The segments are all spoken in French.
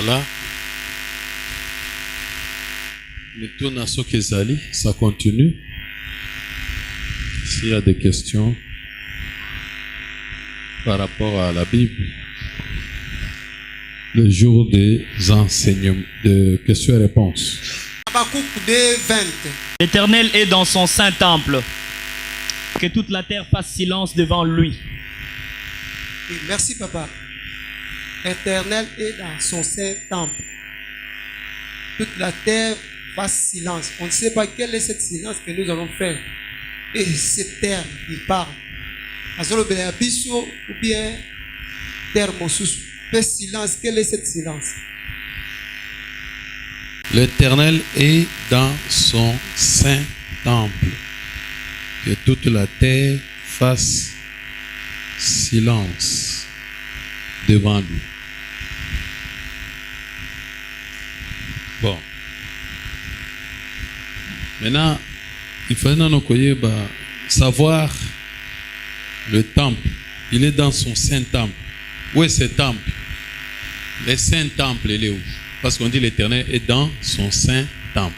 Voilà. Le tour à ce qu'Ezali, ça continue. S'il y a des questions par rapport à la Bible, le jour des enseignements, de questions et réponses. L'Éternel est dans son saint temple. Que toute la terre fasse silence devant lui. Oui, merci papa. L'Éternel est dans son saint temple. Toute la terre fasse silence. On ne sait pas quel est ce silence que nous allons faire. Et cette terre, il parle. Ou bien terre Moussous. Fais silence. Quel est ce silence? L'Éternel est dans son saint temple. Que toute la terre fasse silence devant lui. Bon. Maintenant, il faut savoir le temple. Il est dans son saint temple. Où est ce temple? Le saint temple, il est où? Parce qu'on dit l'Éternel est dans son saint temple.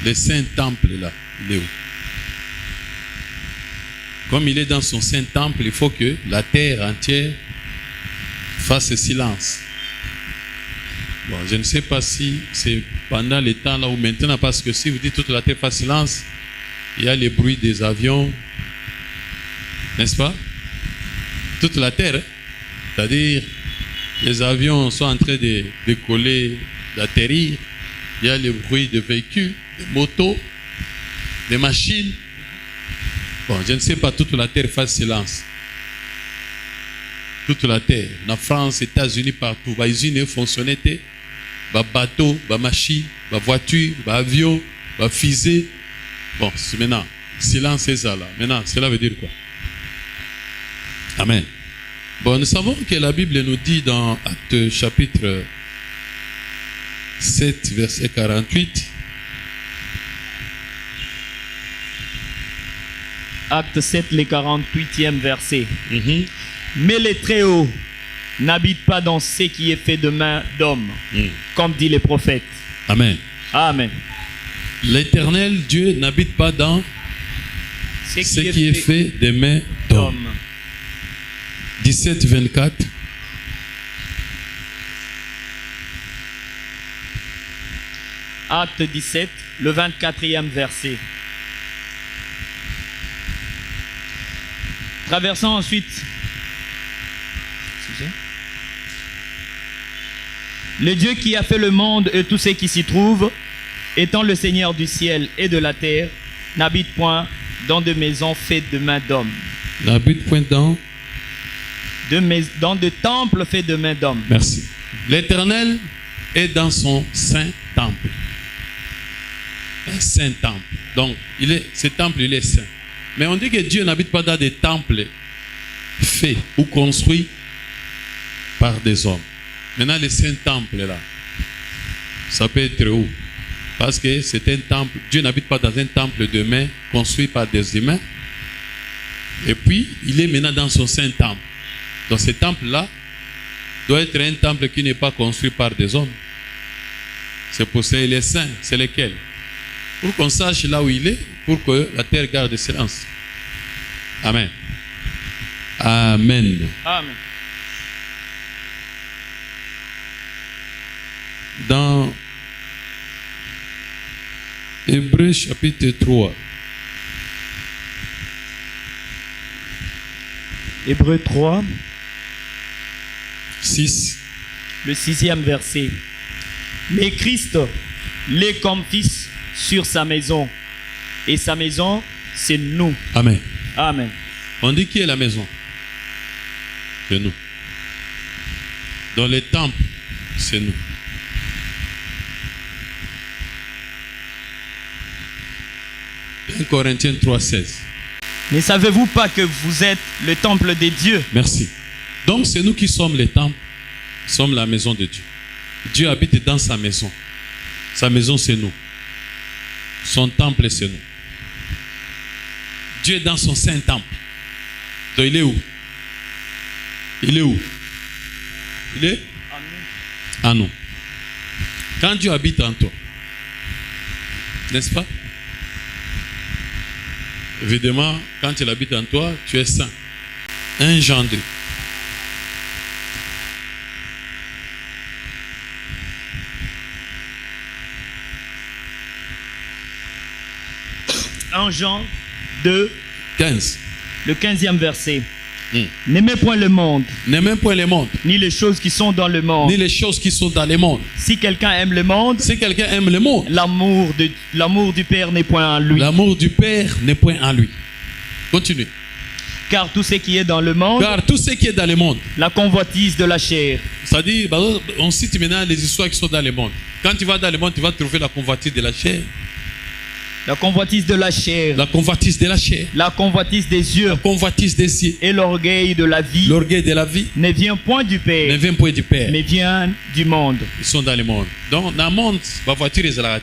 Le saint temple là, il est où? Comme il est dans son saint temple, il faut que la terre entière fasse silence. Bon, je ne sais pas si c'est pendant les temps là ou maintenant, parce que si vous dites toute la terre fasse silence, il y a les bruits des avions, n'est-ce pas? Toute la terre, hein? C'est-à-dire les avions sont en train de décoller, d'atterrir, il y a les bruits de véhicules, des motos, des machines. Bon, je ne sais pas, toute la terre fasse silence. Toute la terre, la France, États-Unis, partout, les usines fonctionnent, les bateaux, les machines, les voitures, les avions, les fusées. Bon, c'est maintenant, silence c'est ça là. Maintenant, cela veut dire quoi? Amen. Bon, nous savons que la Bible nous dit dans Actes chapitre 7, verset 48. Acte 7, le 48e verset. Mais les Très-Hauts n'habitent pas dans ce qui est fait de main d'homme, comme dit les prophètes. Amen. Amen. L'Éternel Dieu n'habite pas dans ce qui est fait de main d'homme. 17, 24. Acte 17, le 24e verset. Traversons ensuite. Le Dieu qui a fait le monde et tout ce qui s'y trouve, étant le Seigneur du ciel et de la terre, n'habite point dans de maisons faites de mains d'hommes. N'habite point dans de temples faits de mains d'hommes. Merci. L'Éternel est dans son saint temple. Un saint temple. Donc, ce temple, il est saint. Mais on dit que Dieu n'habite pas dans des temples faits ou construits par des hommes. Maintenant, le saint temple là, ça peut être où? Parce que c'est un temple. Dieu n'habite pas dans un temple de main construit par des humains. Et puis, il est maintenant dans son saint temple. Donc, ce temple-là doit être un temple qui n'est pas construit par des hommes. C'est pour ça qu'il est saint. C'est lequel? Pour qu'on sache là où il est, pour que la terre garde silence. Amen. Amen. Amen. Dans Hébreux chapitre 3. Hébreux 3. 6. Le 6e verset. Mais Christ l'est comme fils sur sa maison. Et sa maison, c'est nous. Amen. Amen. On dit qui est la maison? C'est nous. Dans les temples, c'est nous. Corinthiens 3, 16. Ne savez-vous pas que vous êtes le temple de Dieu? Merci. Donc c'est nous qui sommes les temples. Nous sommes la maison de Dieu. Dieu habite dans sa maison. Sa maison, c'est nous. Son temple, c'est nous. Dieu est dans son saint temple. Donc il est où? Il est où? Il est à nous. Quand Dieu habite en toi, n'est-ce pas? Évidemment, quand il habite en toi, tu es saint. 1 Jean 2. Jean 2, 15. le 15e verset. N'aimez point le monde, N'aimez point le monde, ni les choses qui sont dans le monde. ni les choses qui sont dans le monde. Si quelqu'un aime le monde, Si quelqu'un aime le monde, l'amour du Père n'est point en lui. l'amour du Père n'est point en lui. Continue. Car tout ce qui est dans le monde, Car tout ce qui est dans le monde, la convoitise de la chair, c'est-à-dire, on cite maintenant les histoires qui sont dans le monde. Quand tu vas dans le monde, tu vas trouver la convoitise de la chair, la convoitise de la chair, la convoitise de la chair, la convoitise des yeux la convoitise des yeux, et l'orgueil de la vie l'orgueil de la vie ne vient point du ne Père, vient point du Père. mais vient du monde. Ils sont dans le monde. Donc, dans le monde, la voiture est là.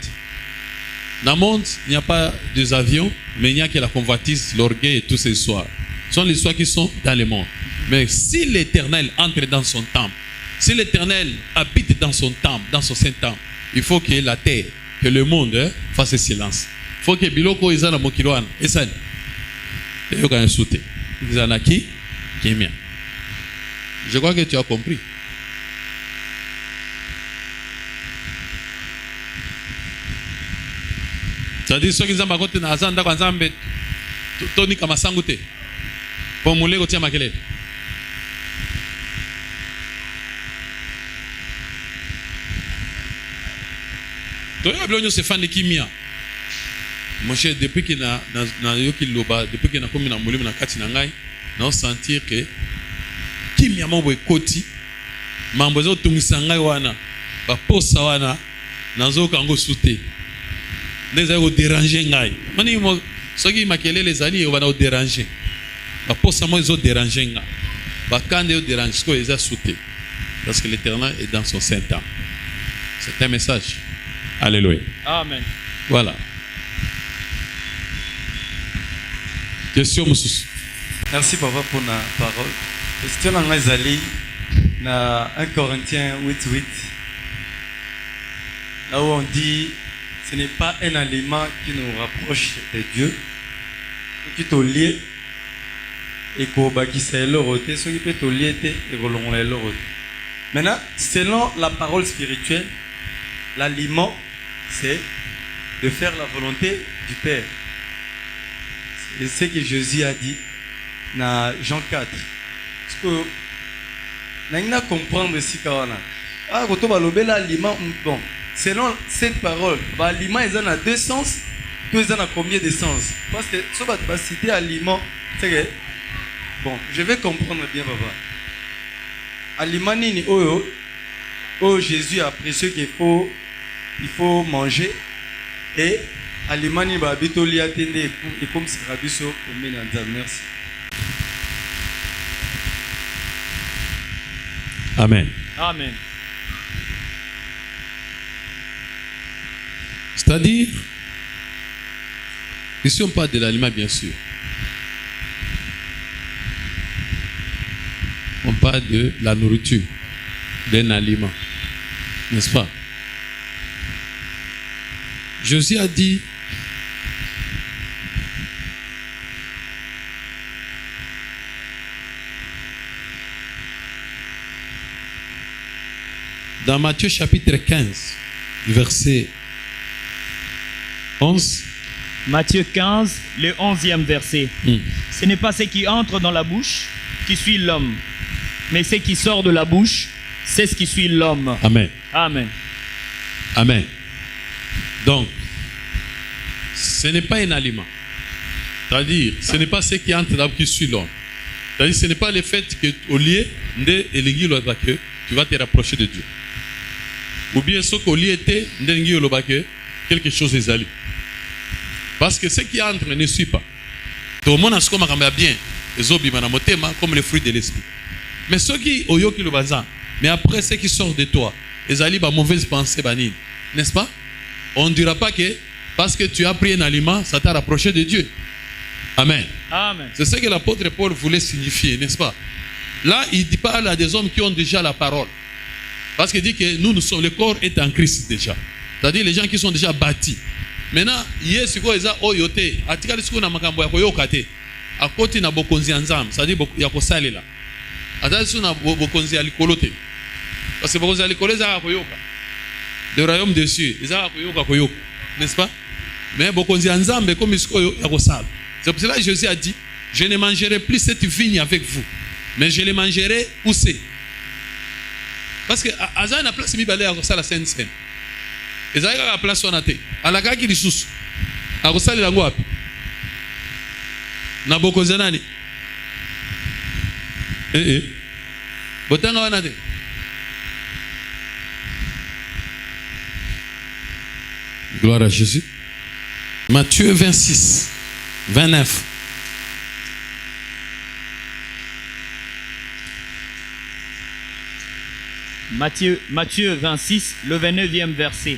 Dans le monde, il n'y a pas des avions, mais il n'y a que la convoitise, l'orgueil et tous ces histoires. Ce sont les histoires qui sont dans le monde. Mais si l'Éternel entre dans son temple, si l'Éternel habite dans son temple, dans son Saint-Temple, il faut que la terre, que le monde fasse silence. Il faut que Biloko Izana Mokiloan, Esan, et yo kan sauter. Izana qui est bien. Je crois que tu as compris. C'est-à-dire ceux qui ont côté na azanda kwa nzambe toni kama sangu te. Pour mule kotia makelele. Toya blonyo se fan de kimia. Mon cher, depuis qu'il na yoki loba, depuis qu'il na komi na mulimo na kati na ngai, na sentir que kimia mo boy koti mambo zo tungisa ngai wana ba posa wana nazo kango sute. Neza ko déranger ngai. Mani mo soki makelele zali wana o déranger. Ba posa mo zo déranger ngai. Ba kande o déranger ko eza sute. Parce que l'Éternel est dans son saint temps. C'est un message. Alléluia. Amen. Voilà. Question, monsieur. Merci papa pour la parole. Question en Azali, na 1 Corinthiens 8:8. Là où on dit, ce n'est pas un aliment qui nous rapproche de Dieu, qui te lie et qui s'est l'oroté, ce qui peut te lier et que l'oroté. Maintenant, selon la parole spirituelle, l'aliment, c'est de faire la volonté du Père. C'est ce que Jésus a dit dans Jean 4. Parce que nous devons comprendre ce qu'il y a. Ah, quand on va lever l'aliment, bon, selon cette parole, l'aliment est dans deux sens, tout est dans combien de sens? Parce que si on va citer aliment, c'est que, bon, je vais comprendre bien, papa. Aliment nini oyo, oh Jésus a apprécié qu'il faut manger et aliment nini ba bitoli atende et comme ça rabiso omenanza. Merci. Amen. Amen. C'est-à-dire, ici on parle de l'aliment bien sûr. On parle de la nourriture, d'un aliment, n'est-ce pas? Jésus a dit, dans Matthieu chapitre 15, verset 11. Matthieu 15, le 11e verset. Ce n'est pas ce qui entre dans la bouche qui suit l'homme, mais ce qui sort de la bouche, c'est ce qui suit l'homme. Amen. Amen. Amen. Donc, ce n'est pas un aliment. C'est-à-dire, ce n'est pas ce qui entre dans qui suit l'homme. C'est-à-dire, ce n'est pas le fait que au lieu de l'église que tu vas te rapprocher de Dieu. Ou bien ce qu'au lieu était de quelque chose est allé. Parce que ce qui entre ne suit pas. Tout le monde a ce qu'on a bien. Comme les fruits de l'esprit. Mais ceux qui ont yoki le bazar, mais après ce qui sort de toi, ils allaient par mauvaise pensée, n'est-ce pas? On ne dira pas que parce que tu as pris un aliment, ça t'a rapproché de Dieu. Amen. Amen. C'est ce que l'apôtre Paul voulait signifier, n'est-ce pas? Là, il parle à des hommes qui ont déjà la parole. Parce qu'il dit que nous sommes, le corps est en Christ déjà. C'est-à-dire les gens qui sont déjà bâtis. Maintenant, hier, c'est quoi ça? Oh, yote. Atika lisiko na makambo ya koyoka te. Akoti na bokonzi anzam. C'est-à-dire ya kosale la. Atika lisiko na bokonzi alikolo te. Parce que bokonzi alikolo za koyoka. Le royaume des cieux, ils ont koyoka, n'est-ce pas? Mais bokonzi anzambe comme lisiko ya kosala. C'est pour cela que Jésus a dit, je ne mangerai plus cette vigne avec vous, mais je les mangerai où c'est. Parce que Azan na place mi balé à kosala sainte scène. Ezali kaka place wana te. Alakaki lisusu. Akosali lango wapi? Na bokonzi nani? Botanga wana te. Gloire à Jésus. Matthieu 26, 29. Matthieu 26, le 29e verset.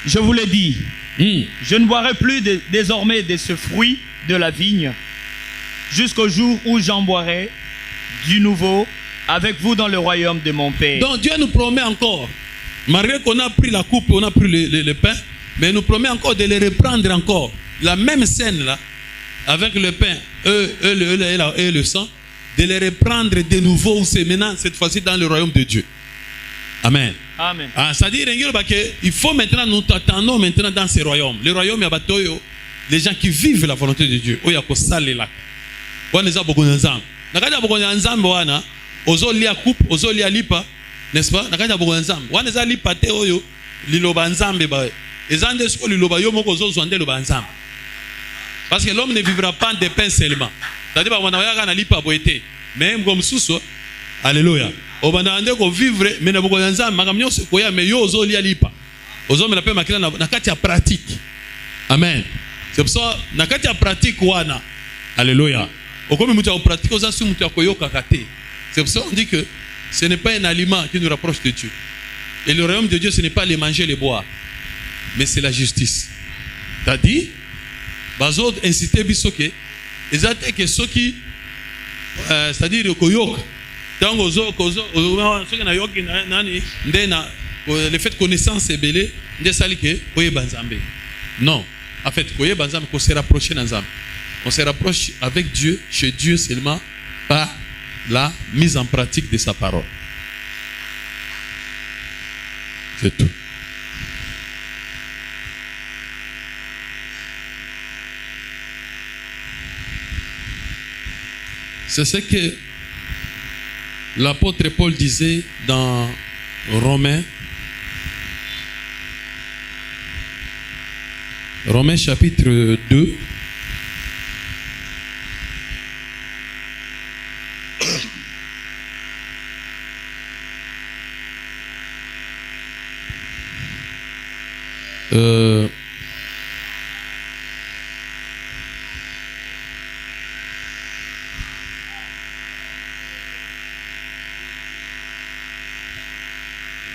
Je vous l'ai dit, je ne boirai plus désormais de ce fruit de la vigne jusqu'au jour où j'en boirai du nouveau avec vous dans le royaume de mon Père. Donc Dieu nous promet encore, malgré qu'on a pris la coupe, on a pris le pain, mais il nous promet encore de les reprendre encore. La même scène là, avec le pain et le sang, de les reprendre de nouveau où c'est maintenant, cette fois-ci dans le royaume de Dieu. Amen. Amen. C'est-à-dire qu'il faut maintenant, nous t'attendons maintenant dans ce royaume. Le royaume, il y a les gens qui vivent la volonté de Dieu. Il y a que ça, les lacs. On est à beaucoup d'ensemble. N'a pas beaucoup d'ensemble, on a ozoli a coupe, ozoli a lipa, n'est-ce pas? N'a pas beaucoup d'ensemble. On est à lipa te oyo, liloba ensemble ba. Et en dessous liloba yo moko zo zonde liloba ensemble. Parce que l'homme ne vivra pas de pain seulement. C'est-à-dire qu'on a un lipa boité, même comme sous alléluia. On va demander qu'on vivre, mais n'a beaucoup d'ensemble. Magamio se koya, mais yo ozoli a lipa. Ozo me la paix makila na katia pratique. Amen. C'est pour ça na katia pratique wana. Alléluia. C'est pour ça qu'on dit que ce n'est pas un aliment qui nous rapproche de Dieu. Et le royaume de Dieu, ce n'est pas les manger, les boire, mais c'est la justice. C'est-à-dire, Bazod incité bisoke, exactement que ceux qui, c'est-à-dire le koyok, le fait connaissance est belé, non. En fait, on se rapproche d'Anzam. On se rapproche avec Dieu, chez Dieu seulement, par la mise en pratique de sa parole. C'est tout. C'est ce que l'apôtre Paul disait dans Romains chapitre 2.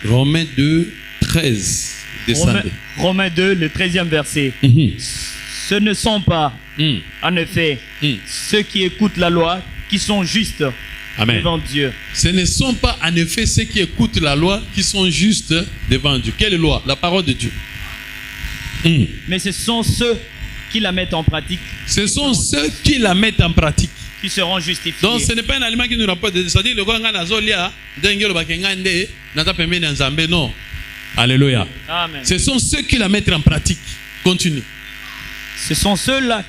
Romains 2, 13. Romains 2, le 13e verset. Ce ne sont pas, en effet, ceux qui écoutent la loi qui sont justes. Amen. Devant Dieu. Ce ne sont pas en effet ceux qui écoutent la loi qui sont justes devant Dieu. Quelle loi? La parole de Dieu. Mais ce sont ceux qui la mettent en pratique. Ce sont ceux qui la mettent en pratique qui seront justifiés. Donc ce n'est pas un aliment qui nous rapporte. C'est-à-dire le gars nazolia dengelo bakengande nata pembeni nzambe non. Alléluia. Amen. Ce sont ceux qui la mettent en pratique. Continue. Ce sont ceux-là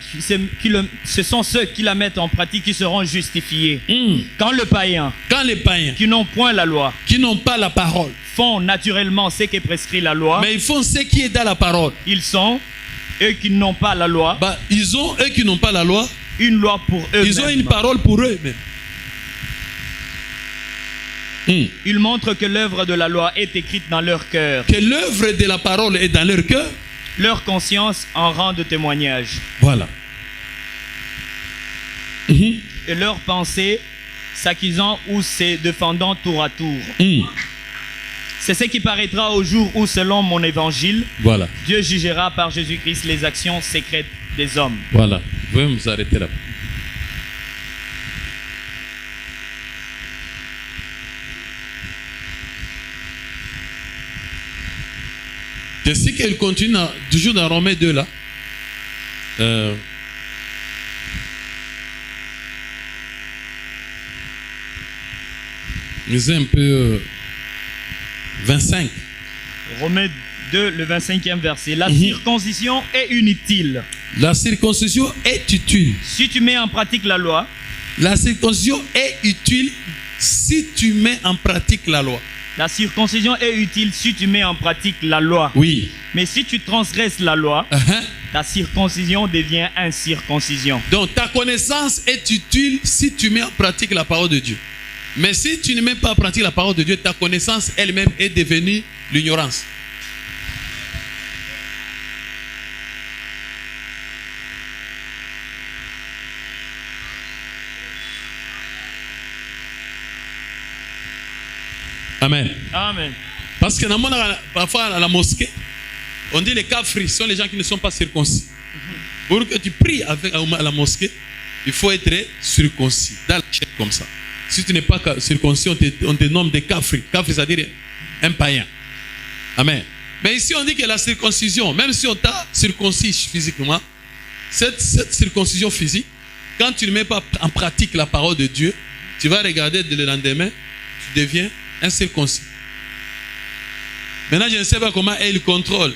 ce sont ceux qui la mettent en pratique qui seront justifiés. Quand les païens qui n'ont point la loi, qui n'ont pas la parole, font naturellement ce qui prescrit la loi, mais ils font ce qui est dans la parole. Ils sont, eux qui n'ont pas la loi, ils ont, eux qui n'ont pas la loi, une loi pour eux. Ils ont une parole pour eux-mêmes. Ils montrent que l'œuvre de la loi est écrite dans leur cœur. Que l'œuvre de la parole est dans leur cœur. Leur conscience en rend de témoignage. Voilà. Et leur pensée s'accusant ou se défendant tour à tour. C'est ce qui paraîtra au jour où, selon mon évangile, voilà, Dieu jugera par Jésus-Christ les actions secrètes des hommes. Voilà. Vous pouvez vous arrêter là. Que si qu'elle continue toujours dans Romains 2 là, lisez un peu 25. Romains 2, le 25e verset. La circoncision est inutile. La circoncision est utile. Si tu mets en pratique la loi. La circoncision est utile si tu mets en pratique la loi. La circoncision est utile si tu mets en pratique la loi. Oui. Mais si tu transgresses la loi, ta circoncision devient incirconcision. Donc ta connaissance est utile si tu mets en pratique la parole de Dieu. Mais si tu ne mets pas en pratique la parole de Dieu, ta connaissance elle-même est devenue l'ignorance. Amen. Amen. Parce que parfois à la mosquée, on dit les kafris sont les gens qui ne sont pas circoncis. Pour que tu pries à la mosquée, il faut être circoncis. Dans la chair comme ça. Si tu n'es pas circoncis, on te nomme des kafris. Kafri, c'est-à-dire un païen. Amen. Mais ici, on dit que la circoncision, même si on t'a circoncis physiquement, cette circoncision physique, quand tu ne mets pas en pratique la parole de Dieu, tu vas regarder le lendemain, tu deviens incirconcis. Maintenant, je ne sais pas comment il contrôle.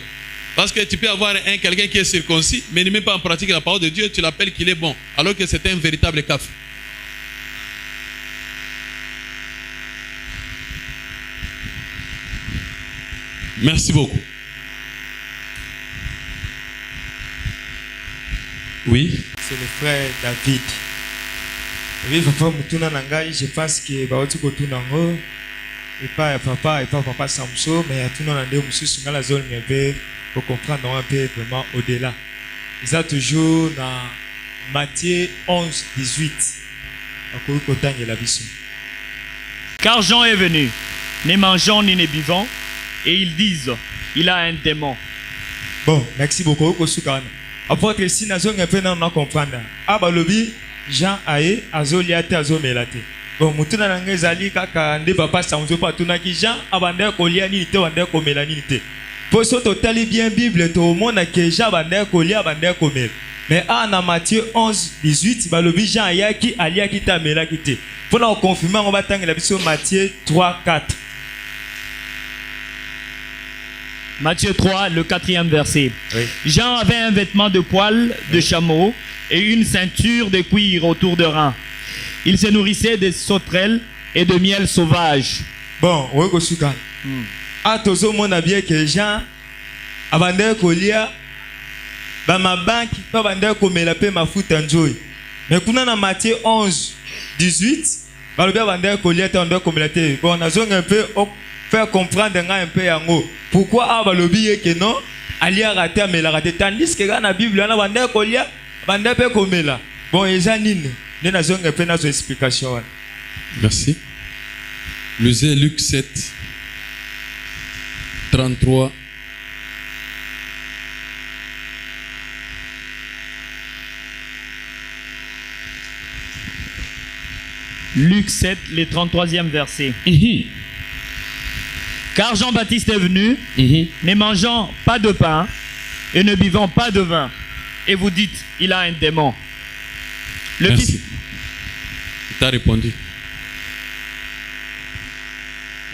Parce que tu peux avoir quelqu'un qui est circoncis, mais ne met pas en pratique la parole de Dieu, tu l'appelles qu'il est bon, alors que c'est un véritable kafir. Merci beaucoup. Oui. C'est le frère David. Oui, papa Mutuna Nangai, je pense que Baoti Kotunango, et pas papa Samso, mais tout le monde a dit la zone pour comprendre un peu vraiment au-delà. Ils ont toujours dans Matthieu 11, 18. Car Jean est venu, ne mangeant ni ne buvant, et ils disent, il a un démon. Bon, merci beaucoup. Apôtre, si nous avons comprendre. Abalobi, Jean Aye, Azoliate, Azomelate. Bon, Mutuna Nangezali, Kaka, Nde Papa Samzo, Patunaki, Jean, Abandé, Kolia, Nite, Abandé, Komelanite. Pour ce total bien Bible, tout le monde a que Jean, Abandé, Kolia, Abandé, Komel. Mais en Matthieu 11, 18, Balobi, Jean Ayaki, Alia, Kita, Mela, Kite. Pour nous confirmer, on va attendre la vision Matthieu 3, 4. Matthieu 3, le 4e verset. Oui. Jean avait un vêtement de poil de chameau et une ceinture de cuir autour de reins. Il se nourrissait de sauterelles et de miel sauvage. Bon, oui, Kosuka. Ah, tozo mon bien que Jean, abandé kolia, dans ma banque, pas abandé comme la paix ma foot enjoy. Mais quand on a Matthieu 11, 18, bah le bien abandé kolia, t'es abandé comme la terre. Bon, on a un peu faire comprendre un peu en haut. Pourquoi Abalobi que non, Ali a raté, mais la raté. Tandis que dans la Bible, on a abandé kolia, abandé peu comme là. Bon, et Janine, nous avons un peu notre explication. Merci. Lisez Luc 7, 33. Luc 7, le 33e verset. Car Jean-Baptiste est venu, ne mangeant pas de pain et ne buvant pas de vin. Et vous dites, il a un démon. Merci. Il t'a répondu.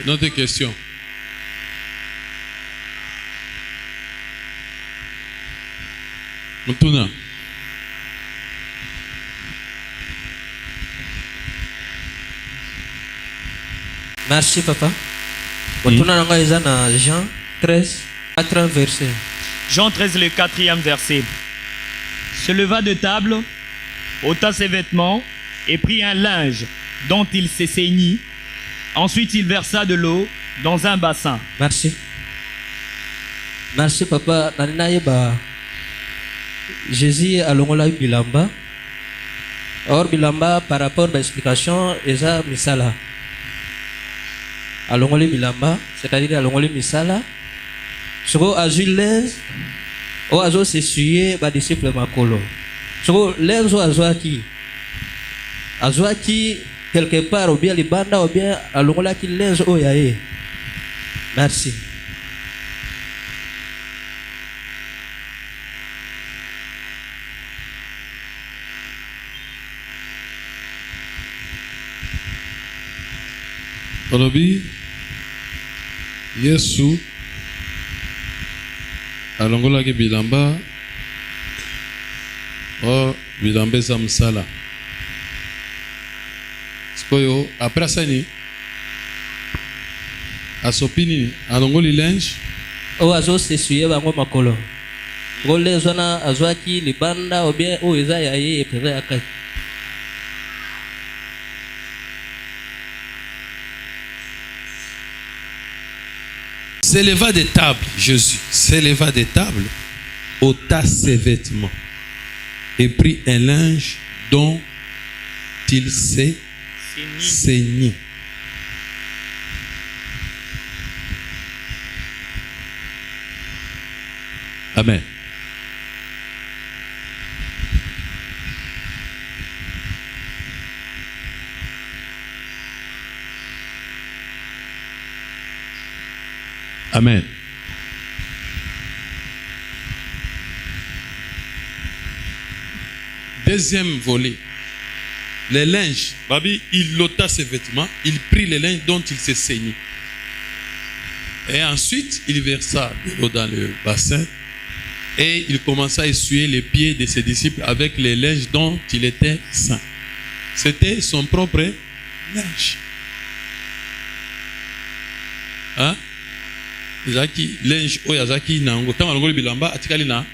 Une autre question. Mutuna. Merci papa. Mutuna nanga eza na Jean 13, 4 verset. Jean 13, le 4e verset. Se leva de table, ôta ses vêtements et prit un linge dont il se saignit. Ensuite, il versa de l'eau dans un bassin. Merci. Merci papa. Nanayeba. Jésus a longola bilamba. Or bilamba par rapport à l'explication eza misala. A longoli bilamba, c'est-à-dire a longoli misala. Soko azules, o azo s'essuyer ba disciple makolo. Soko lenzo azwaki. Azwaki quelque part ou bien libanda ou bien a longola ki lenzo o yae. Merci. Olobi Yesu alongolaki bilamba o bilamba eza mosala. Sikoyo après asani asopi nini alongoli linge oyo azosesue bango makolo ngole ezwana azwaki libanda ou bien oyo eza ya ye epeza ya kati. S'éleva des tables, Jésus s'éleva des tables, ôta ses vêtements et prit un linge dont il s'est saigné. Amen. Amen. Deuxième volet. Les linges. Babi, il ôta ses vêtements, il prit les linges dont il s'est saigné. Et ensuite, il versa de l'eau dans le bassin et il commença à essuyer les pieds de ses disciples avec les linges dont il était saint. C'était son propre linge. Hein? Zaki linge oya zaki nango tango ngoli bilamba atikali na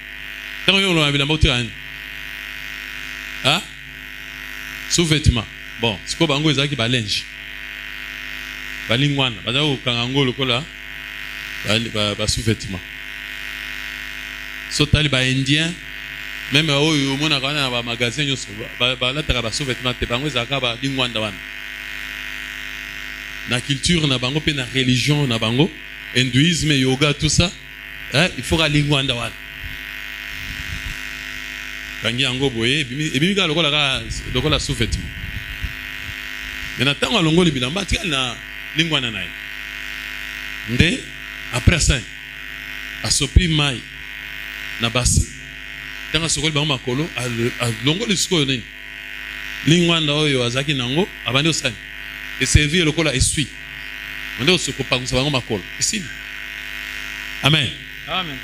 tango yo lo bilamba utikani ah sous-vêtement bon siko bango ezaki ba linge balingwana bazako kangangolo kola ba sous-vêtement so tali ba indien même oyo mona kana ba magasin yoso ba lataka ba sous-vêtement te bango ezaka ba lingwanda wana na culture na bango pe na religion na bango hindouisme, yoga, tout ça, hein, il faut aller loin d'avoir. Quand il y a un goboye, et puis il y a le sous-vêtement. Mais maintenant, on a le bilan, il y a lingua nanaï. Ndé après ça, a sopi mai na basi. Tant que sokoli bango makolo, a longo le siko yoni. Lingua na oyo azaki nango, abandi osani. Et servir le kola essuie. On est au pas vous makolo. Ici. Amen. Amen.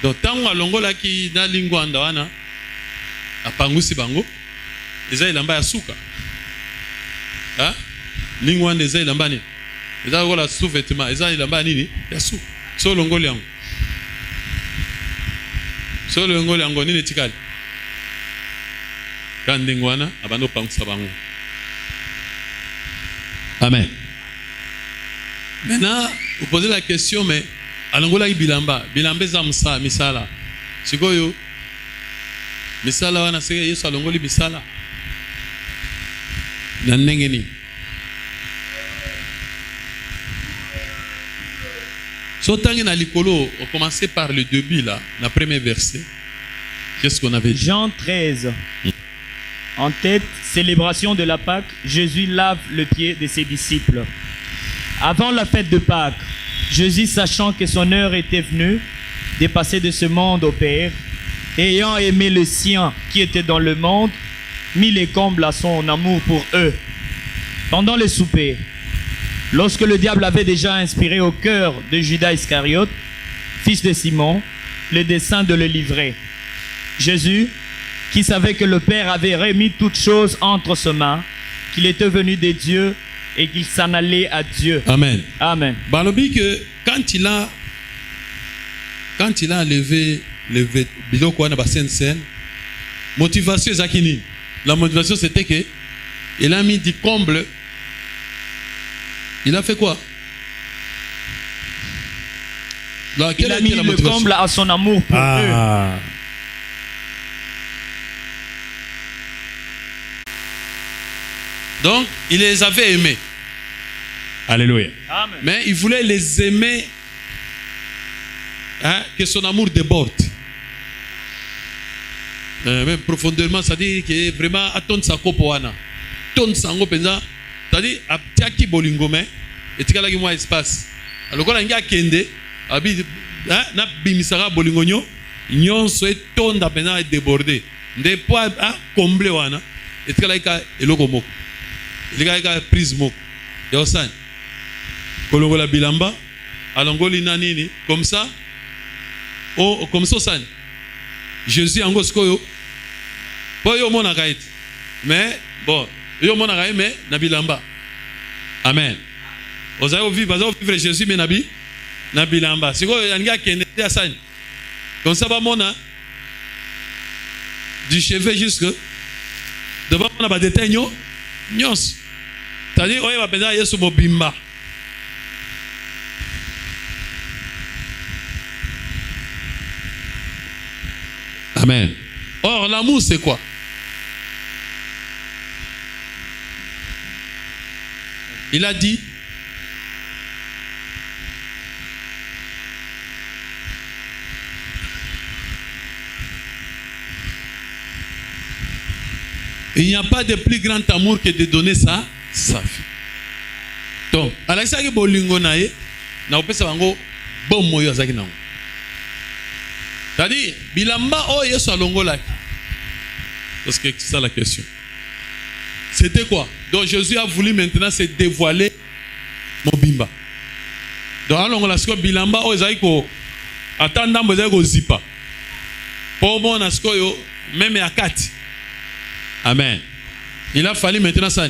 Donc tant que longola ki na lingua ndawana apangusi bango eza ilamba ya suka. Ah? Lingua ndeza ilamba ni. Eza kola sous-vêtement, eza ilamba nini? Ya suka. So longoli yango. So longoli yango nini tikali. Kandingwana abando pangusa bango. Amen. Maintenant, vous posez la question, mais alongola bilamba, bilamba za misala. Sikoyo misala wana sege Yesu alongoli misala. Na ndengeni. So tangi na likolo, on commençait par le début là, le premier verset. Qu'est-ce qu'on avait dit? Jean 13. En tête, célébration de la Pâque, Jésus lave le pied de ses disciples. Avant la fête de Pâques, Jésus, sachant que son heure était venue de passer de ce monde au Père, ayant aimé le sien qui était dans le monde, mit les combles à son amour pour eux. Pendant le souper, lorsque le diable avait déjà inspiré au cœur de Judas Iscariote, fils de Simon, le dessein de le livrer, Jésus, qui savait que le Père avait remis toutes choses entre ses mains, qu'il était venu de Dieu et qu'il s'en allait à Dieu. Amen. Amen. Balobi que quand il a levé biloko wana ba scène, motivation zakini. La motivation c'était que il a mis du comble. Il a fait quoi? Là, Il a mis le comble à son amour pour eux. Donc, il les avait aimés. Alléluia. Amen. Mais il voulait les aimer, hein, que son amour déborde. Même profondément, ça dit que vraiment, attends sa copoana. Ton sango penza, ça dit, abtiaki bolingome, et tikala ki moi espace. Alors, quand on a kende, abi, na bimisara bolingonyo, nyon soit tonda penza et débordé. Nde po a comblé wana, et tikala ka eloko moko. Il y a prise moko. Yosan. Kolongola bilamba. Alongoli nanini. Comme ça. Oh, comme ça, san. Jésus en goskoyo. Bon, yo mon agaït. Mais, bon, yo mon agaït, mais, nabilamba. Amen. Vous avez vivre Jésus, mais nabilamba. C'est quoi, il y a qui est à san. Comme ça, bah, mon du cheveu jusque. Devant mon abadeté, nyos. C'est-à-dire, on va penser à Yesu Mobimba. Amen. Or, l'amour, c'est quoi? Il a dit, il n'y a pas de plus grand amour que de donner sa vie. Donc, Alexandre Bolingo nae, na opesa bango bon moyo azaki nango. C'est-à-dire, bilamba o yeso alongolaki. Parce que c'est ça la question. C'était quoi? Donc Jésus a voulu maintenant se dévoiler mobimba. Donc alongola siko bilamba o ezaki ko atanda mbo ezaki ko zipa. Pour mon asko yo même akati. Amen. Il a fallu maintenant ça.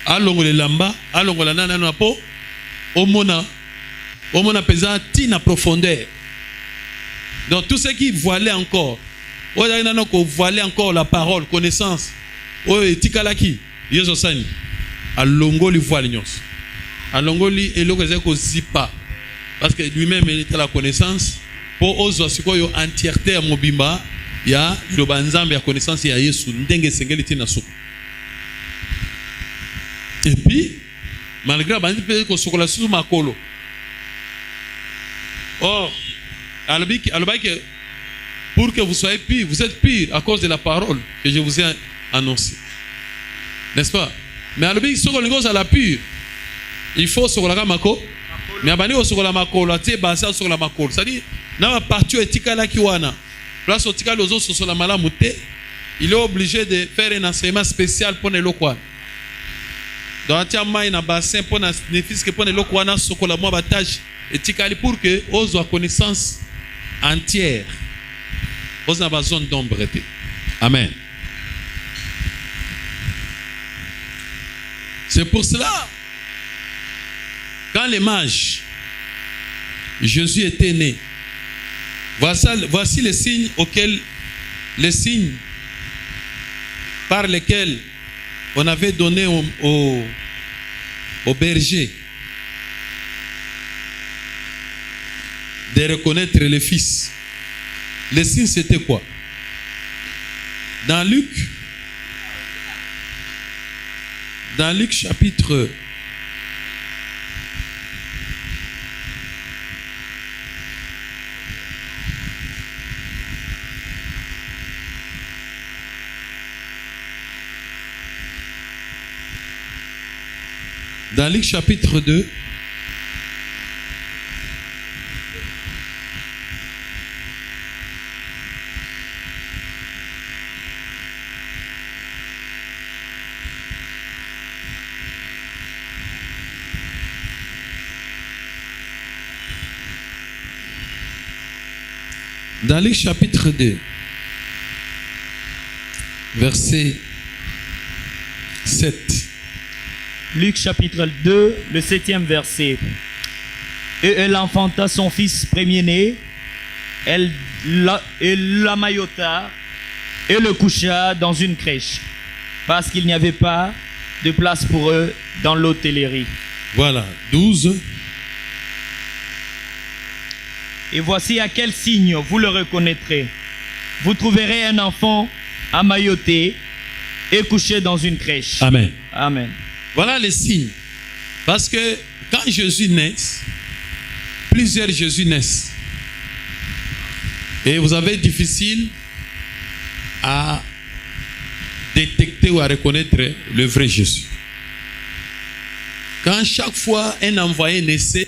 Alongola lamba, alongola nana na po omona pesa tina profondeur. Donc tout ce qui voilait encore, voilait encore la parole, connaissance. Tikalaki, Yeso sani. Alongoli voile nyos. Alongoli eloko ko zipa. Parce que lui-même il était la connaissance pour ozo siko yo entièreté ya mobimba ya lobanzambe ya connaissance ya Yesu ndenge sengeli tina suku. Et puis malgré bandi pe ko sokola sous makolo. Or alobiki pour que vous soyez purs, vous êtes purs à cause de la parole que je vous ai annoncée. N'est-ce pas? Mais alobiki soko lingo à la pure. Il faut sokola mako. Mais abani o sokola makolo, tie basa sokola makolo. C'est-à-dire na ma partie etika la kiwana. Place otika les autres sur la malamute. Il est obligé de faire un enseignement spécial pour les locaux. Dans un main na bassin pour na néfis que pour les locaux na sokola mo batage etika pour que aux connaissance entière. Aux na zone d'ombre. Amen. C'est pour cela, quand les mages, Jésus était né, voici les signes par lesquels on avait donné au berger de reconnaître les fils. Les signes, c'était quoi? Dans Luc chapitre 2, dans Luc chapitre 2, verset 7. Luc chapitre 2, le 7e verset. Et elle enfanta son fils premier-né, elle l'amaillota et le coucha dans une crèche, parce qu'il n'y avait pas de place pour eux dans l'hôtellerie. Voilà, 12. Et voici à quel signe vous le reconnaîtrez. Vous trouverez un enfant amailloté et couché dans une crèche. Amen. Amen. Voilà les signes. Parce que quand Jésus naît, plusieurs Jésus naissent. Et vous avez difficile à détecter ou à reconnaître le vrai Jésus. Quand chaque fois un envoyé naissait,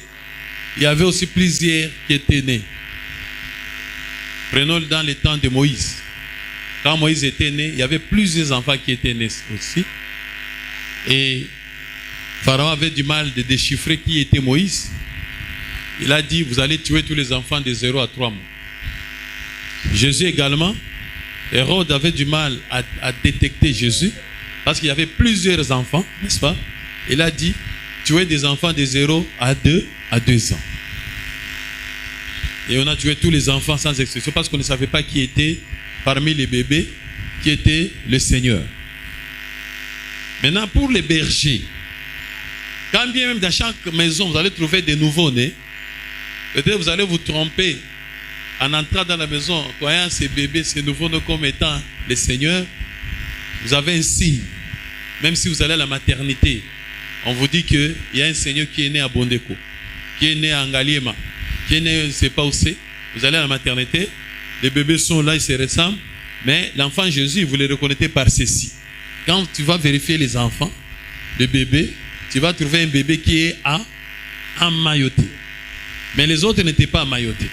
il y avait aussi plusieurs qui étaient nés. Prenons dans le temps de Moïse. Quand Moïse était né, il y avait plusieurs enfants qui étaient nés aussi. Et Pharaon avait du mal de déchiffrer qui était Moïse. Il a dit, vous allez tuer tous les enfants de 0 à 3 mois. Jésus également, Hérode avait du mal à détecter Jésus parce qu'il y avait plusieurs enfants, n'est-ce pas? Il a dit, tuer des enfants de 0 à 2 ans. Et on a tué tous les enfants sans exception parce qu'on ne savait pas qui était parmi les bébés, qui était le Seigneur. Maintenant, pour les bergers, quand bien même dans chaque maison, vous allez trouver des nouveaux-nés, peut-être vous allez vous tromper en entrant dans la maison, croyant ces bébés, ces nouveaux-nés comme étant les seigneurs. Vous avez un signe. Même si vous allez à la maternité, on vous dit qu'il y a un seigneur qui est né à Bondeko, qui est né à Ngaliema, qui est né, je ne sais pas où c'est. Vous allez à la maternité, les bébés sont là, ils se ressemblent, mais l'enfant Jésus, vous les reconnaissez par ceci. Quand tu vas vérifier les enfants, les bébés, tu vas trouver un bébé qui est emmailloté. Mais les autres n'étaient pas emmaillotés.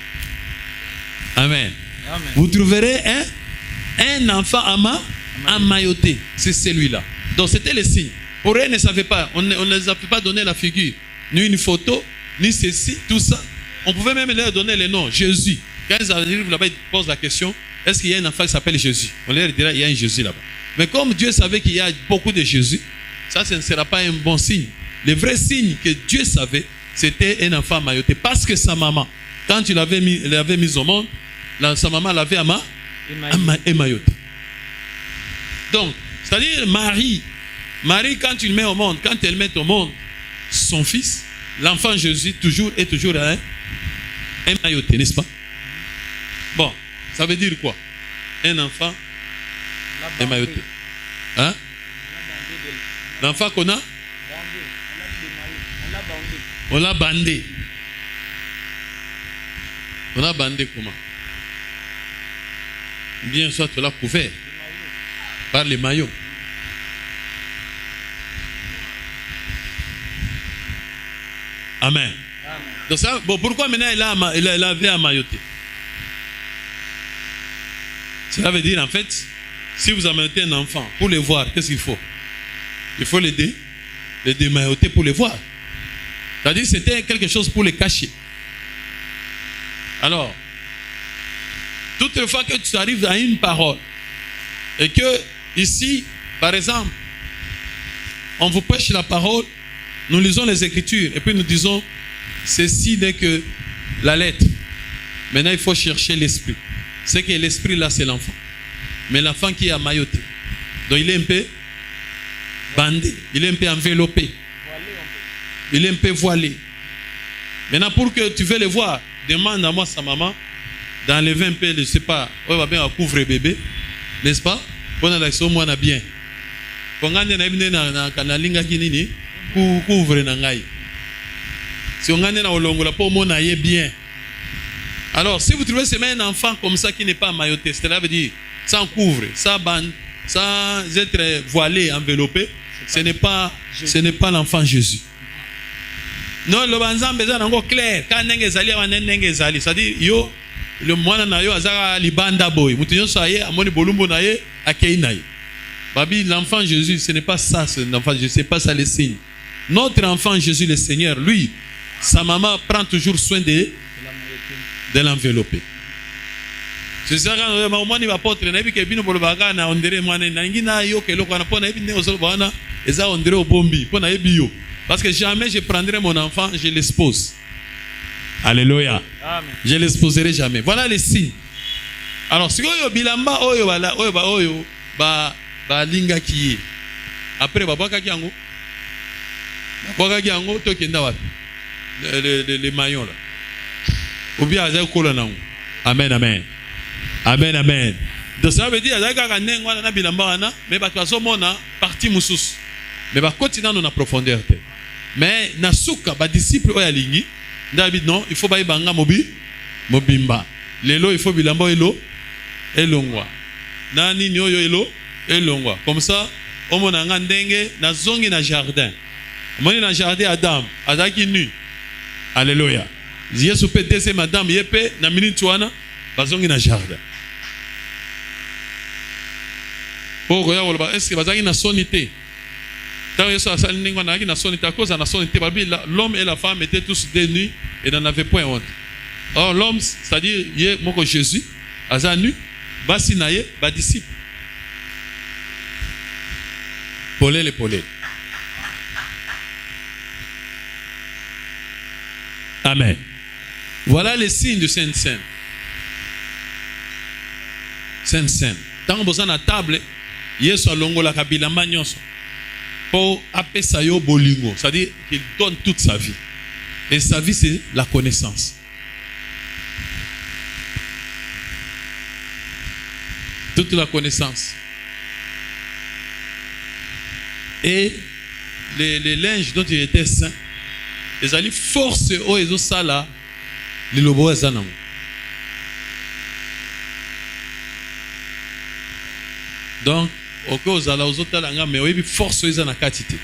Amen. Amen. Vous trouverez un enfant emmailloté. C'est celui-là. Donc c'était le signe. Pour eux, ils ne savaient pas. On ne les avait pas donné la figure. Ni une photo, ni ceci, tout ça. On pouvait même leur donner le nom, Jésus. Quand ils arrivent là-bas, ils posent la question, est-ce qu'il y a un enfant qui s'appelle Jésus? On leur dira, il y a un Jésus là-bas. Mais comme Dieu savait qu'il y a beaucoup de Jésus, ça, ce ne sera pas un bon signe. Le vrai signe que Dieu savait, c'était un enfant emmailloté. Parce que sa maman, quand il l'avait mis au monde, sa maman l'avait émailloté. Donc, c'est-à-dire Marie, quand tu le mets au monde, quand elle met au monde son fils, l'enfant Jésus est toujours émailloté, n'est-ce pas? Bon, ça veut dire quoi? Un enfant émailloté. Hein? L'enfant qu'on a? On l'a bandé. On l'a bandé comment? Bien soit on l'a couvert par les maillots. Amen. Donc ça, bon, pourquoi maintenant il avait emmailloté? Cela veut dire en fait, si vous amenez un enfant pour le voir, qu'est-ce qu'il faut? Il faut le démailloter pour le voir. C'est-à-dire que c'était quelque chose pour le cacher. Alors, toutefois que tu arrives à une parole et que ici, par exemple, on vous prêche la parole, nous lisons les Écritures et puis nous disons, ceci n'est que la lettre. Maintenant, il faut chercher l'esprit. C'est que l'esprit là, c'est l'enfant. Mais l'enfant qui est emmailloté. Donc il est un peu bandé, il est un peu enveloppé. Il est un peu voilé. Maintenant, pour que tu veux le voir, demande à moi sa maman d'enlever un peu, je ne sais pas, on va bien couvrir bébé, n'est-ce pas? Pour la l'action, moi, on a bien. Quand on a une couvre nangai. Si on a une olongola pour mon aïe bien. Alors, si vous trouvez un enfant comme ça qui n'est pas mailloté, cela veut dire sans couvre, sans bande, sans être voilé, enveloppé, ce n'est pas l'enfant Jésus. Non, le banzambe est encore clair. Quand n'engezali awa n'engezali, c'est-à-dire yo le mwana na yo azaka libanda boy. Mutinyo saye amoni bolumbo na ye akei na ye. Babi, l'enfant Jésus, ce n'est pas ça, l'enfant Jésus, c'est pas ça le signe. Notre enfant Jésus le Seigneur, lui, sa maman prend toujours soin de l'envelopper. C'est ça quand maman va apôtre na bi ke bino bolobaga na ondere mwana na ngina yo ke lokana pona bi ne osolo bana eza ondere obombi pona ebio. Parce que jamais je prendrai mon enfant, je l'expose. Alléluia. Amen. Je ne l'exposerai jamais. Voilà les signes. Alors, si vous bilamba oyo bala oyo ba linga ki. Après ba baka kiango. Baka kiango to kenda wapi? Les maillons là. Ou bien aza kola nango. Amen, amen. Amen, amen. Donc ça veut dire azaka kanengwa na bilamba wana, mais ba twazo mona partie mususu. Mais ba continue dans la profondeur. Mais nasuka ba disciple oya lingi David non, il faut ba ibanga mobimba. Lelo il faut bilamba elongwa. Nani ni oyo elongwa. Comme ça, omona nga ndenge na zongi na jardin. Omoni na jardin Adam, azaki nu. Alléluia. Yesu peut dese madame yepe na minute wana bazongi na jardin. Pour ya woloba est-ce que bazaki na sonité? L'homme et la femme étaient tous nus et n'en avaient point honte. Or, l'homme, c'est-à-dire, Jésus, aza nu, basi naye, ba disciple. Polé. Amen. Voilà les signes de Sainte-Seine. Sainte-Seine. Tant que vous êtes à la table, Yesu alongo la kabila nyonso pour apesa yo bolingo, c'est-à-dire qu'il donne toute sa vie. Et sa vie, c'est la connaissance. Toute la connaissance. Et les linges dont il était saint, ils allaient forcer au et au sala, les lobos zanam. Donc, au cas où ala aux autres langues, mais oui, force aux en quantité.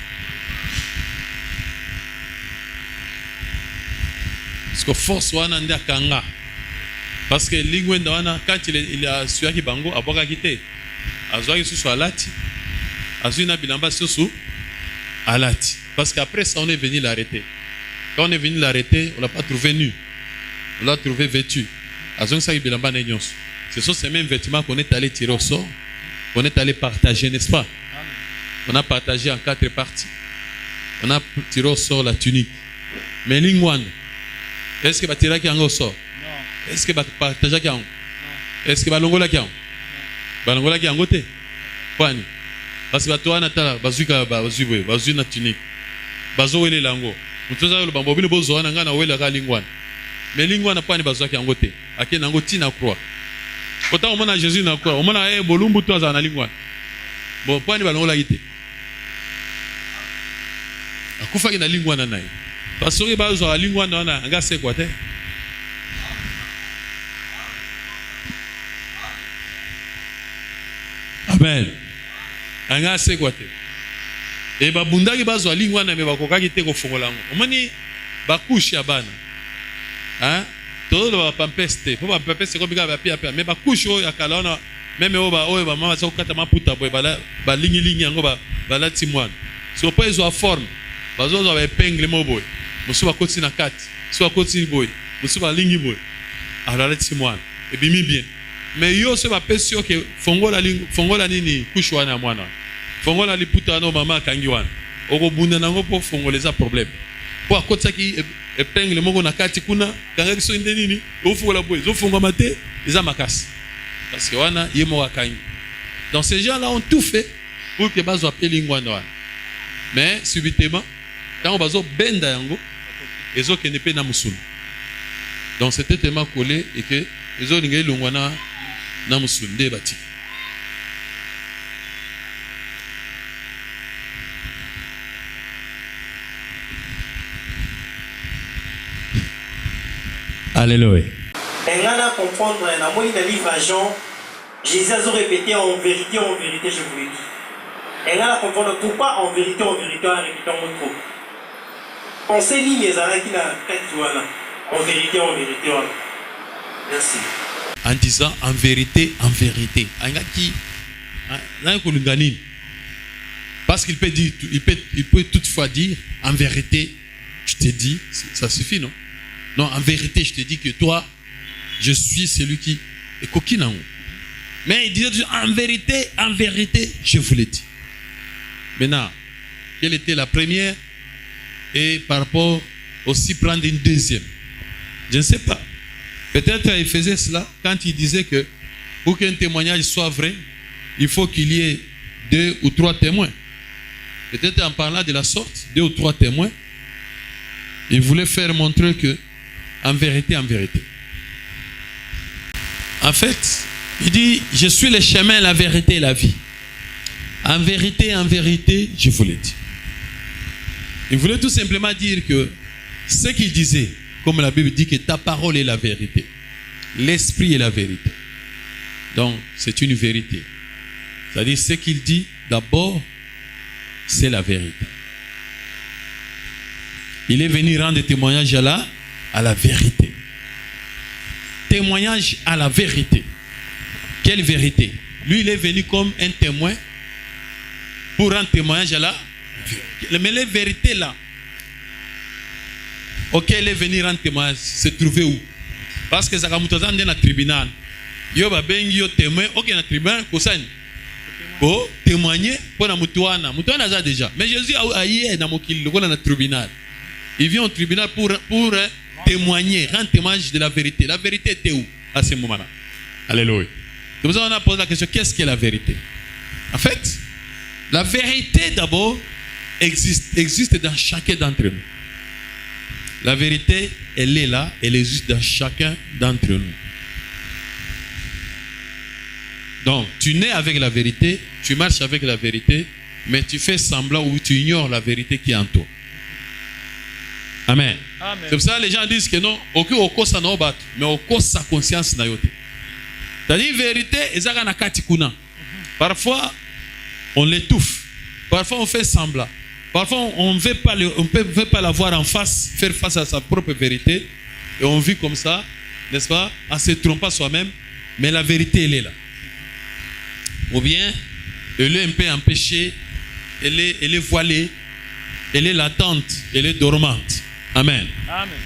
Parce que force wana ndia kanga. Parce que lingwenda wana quand il a suaki bango aboka kité. Azwaki susu alati. Azwina bilamba susu alati. Parce qu'après ça on est venu l'arrêter. Quand on est venu l'arrêter, on l'a pas trouvé nu. On l'a trouvé vêtu. Azwina sa bilamba nenyos. Ce sont ces mêmes vêtements qu'on est allé tirer au sort. On est allé partager, n'est-ce pas? On a partagé en 4 parties. On a tiré au sort la tunique. Mais lingwan, est-ce que va tirer qui en au sort? Non. Est-ce que va partager qui en? Non. Est-ce que va longola qui en? Va longola qui en côté? Kwani? Parce que toi natala bazuka bazuwe bazu na tunique. Bazo wele lango. Mutoza yo bambo bino bozo na ngana wele ka lingwan. Mais lingwan na kwani bazo ki en côté. Ake nango tina croix. Pourtant, on a Jésus dans la croix. On a bolumbu to za na lingwa. Bon, point ni balongo la yité. Akufa ki na lingwa na nayi. Parce que ba zo la lingwa na na nga se quoi te. Amen. Nga se quoi te. Et ba bundaki ba zo la lingwa na me ba kokaki te ko fongola ngo. Omani ba couche ya bana. Hein? Tout le pampeste, pour pampeste comme il y a mais ba couche ya kalona même oba mama so kata maputa boy ba lingi yango ba la timwan. So pas ils ont forme. Ba zo ba épingle mo boy. Musu ba koti na kat. So koti boy. Musu ba lingi boy. Alors la timwan. Et bimi bien. Mais yo se ba pesio que fongola nini couche wana mwana. Fongola liputa no mama kangi wana. Oko bunda nango po fongoleza problème. Po akotsa ki épingle moko na kati kuna kanga kiso inde nini ofungola boy zofunga mate eza makasi parce que wana yemo wakangi. Donc ces gens là ont tout fait pour que bazo appeli ngwana wana. Mais subitement quand bazo benda yango ezo kende pe na musulu. Donc c'était tellement collé et que ezo linga longwana na musulu nde bati. Alléluia. Et là, comprendre, dans le livre à Jean, Jésus a répété en vérité, je vous le dis. Et là, comprendre pourquoi en vérité, on répète en trop. On sait lignes les arrêts qui n'a pas en vérité, Merci. En disant en vérité. Parce qu'il peut dire, il peut toutefois dire en vérité, je te dis, ça suffit, non? Non, en vérité, je te dis que toi, je suis celui qui est coquin. Mais il disait en vérité, je vous l'ai dit. Maintenant, quelle était la première? Et par rapport aussi prendre une deuxième. Je ne sais pas. Peut-être qu'il faisait cela quand il disait que pour qu'un témoignage soit vrai, il faut qu'il y ait 2 ou 3 témoins. Peut-être en parlant de la sorte, 2 ou 3 témoins, il voulait faire montrer que en vérité. En fait, il dit, je suis le chemin, la vérité et la vie. En vérité, je vous l'ai dit. Il voulait tout simplement dire que ce qu'il disait, comme la Bible dit que ta parole est la vérité. L'esprit est la vérité. Donc, c'est une vérité. C'est-à-dire, ce qu'il dit, d'abord, c'est la vérité. Il est venu rendre témoignage à la vérité. Témoignage à la vérité. Quelle vérité? Lui, il est venu comme un témoin pour rendre témoignage à la Mais les vérités là, ok, elle est venue rendre témoignage, se trouver où? Parce que ça a été dans le tribunal. Yo ba bengi yo témoin, ok, dans le tribunal, kosani. Oh, témoigner pour la mutuana. Mutuana ça déjà. Mais Jésus a hier dans le tribunal. Il vient au tribunal pour témoigner, rendre témoignage de la vérité. La vérité était où à ce moment-là? Alléluia. C'est pour ça qu'on a posé la question, qu'est-ce qu'est la vérité? En fait, la vérité d'abord existe dans chacun d'entre nous. La vérité, elle est là, elle existe dans chacun d'entre nous. Donc, tu nais avec la vérité, tu marches avec la vérité, mais tu fais semblant ou tu ignores la vérité qui est en toi. Amen. Amen. C'est pour ça que les gens disent que non, aucun okosa na obat, mais okosa conscience na yote. C'est-à-dire vérité, ezaka na katikuna. Parfois, on l'étouffe. Parfois, on fait semblant. Parfois, on ne veut pas la voir en face, faire face à sa propre vérité. Et on vit comme ça, n'est-ce pas, en se trompant soi-même. Mais la vérité, elle est là. Ou bien, elle est un peu empêchée, elle est voilée, elle est latente, elle est dormante. Amen. Amen.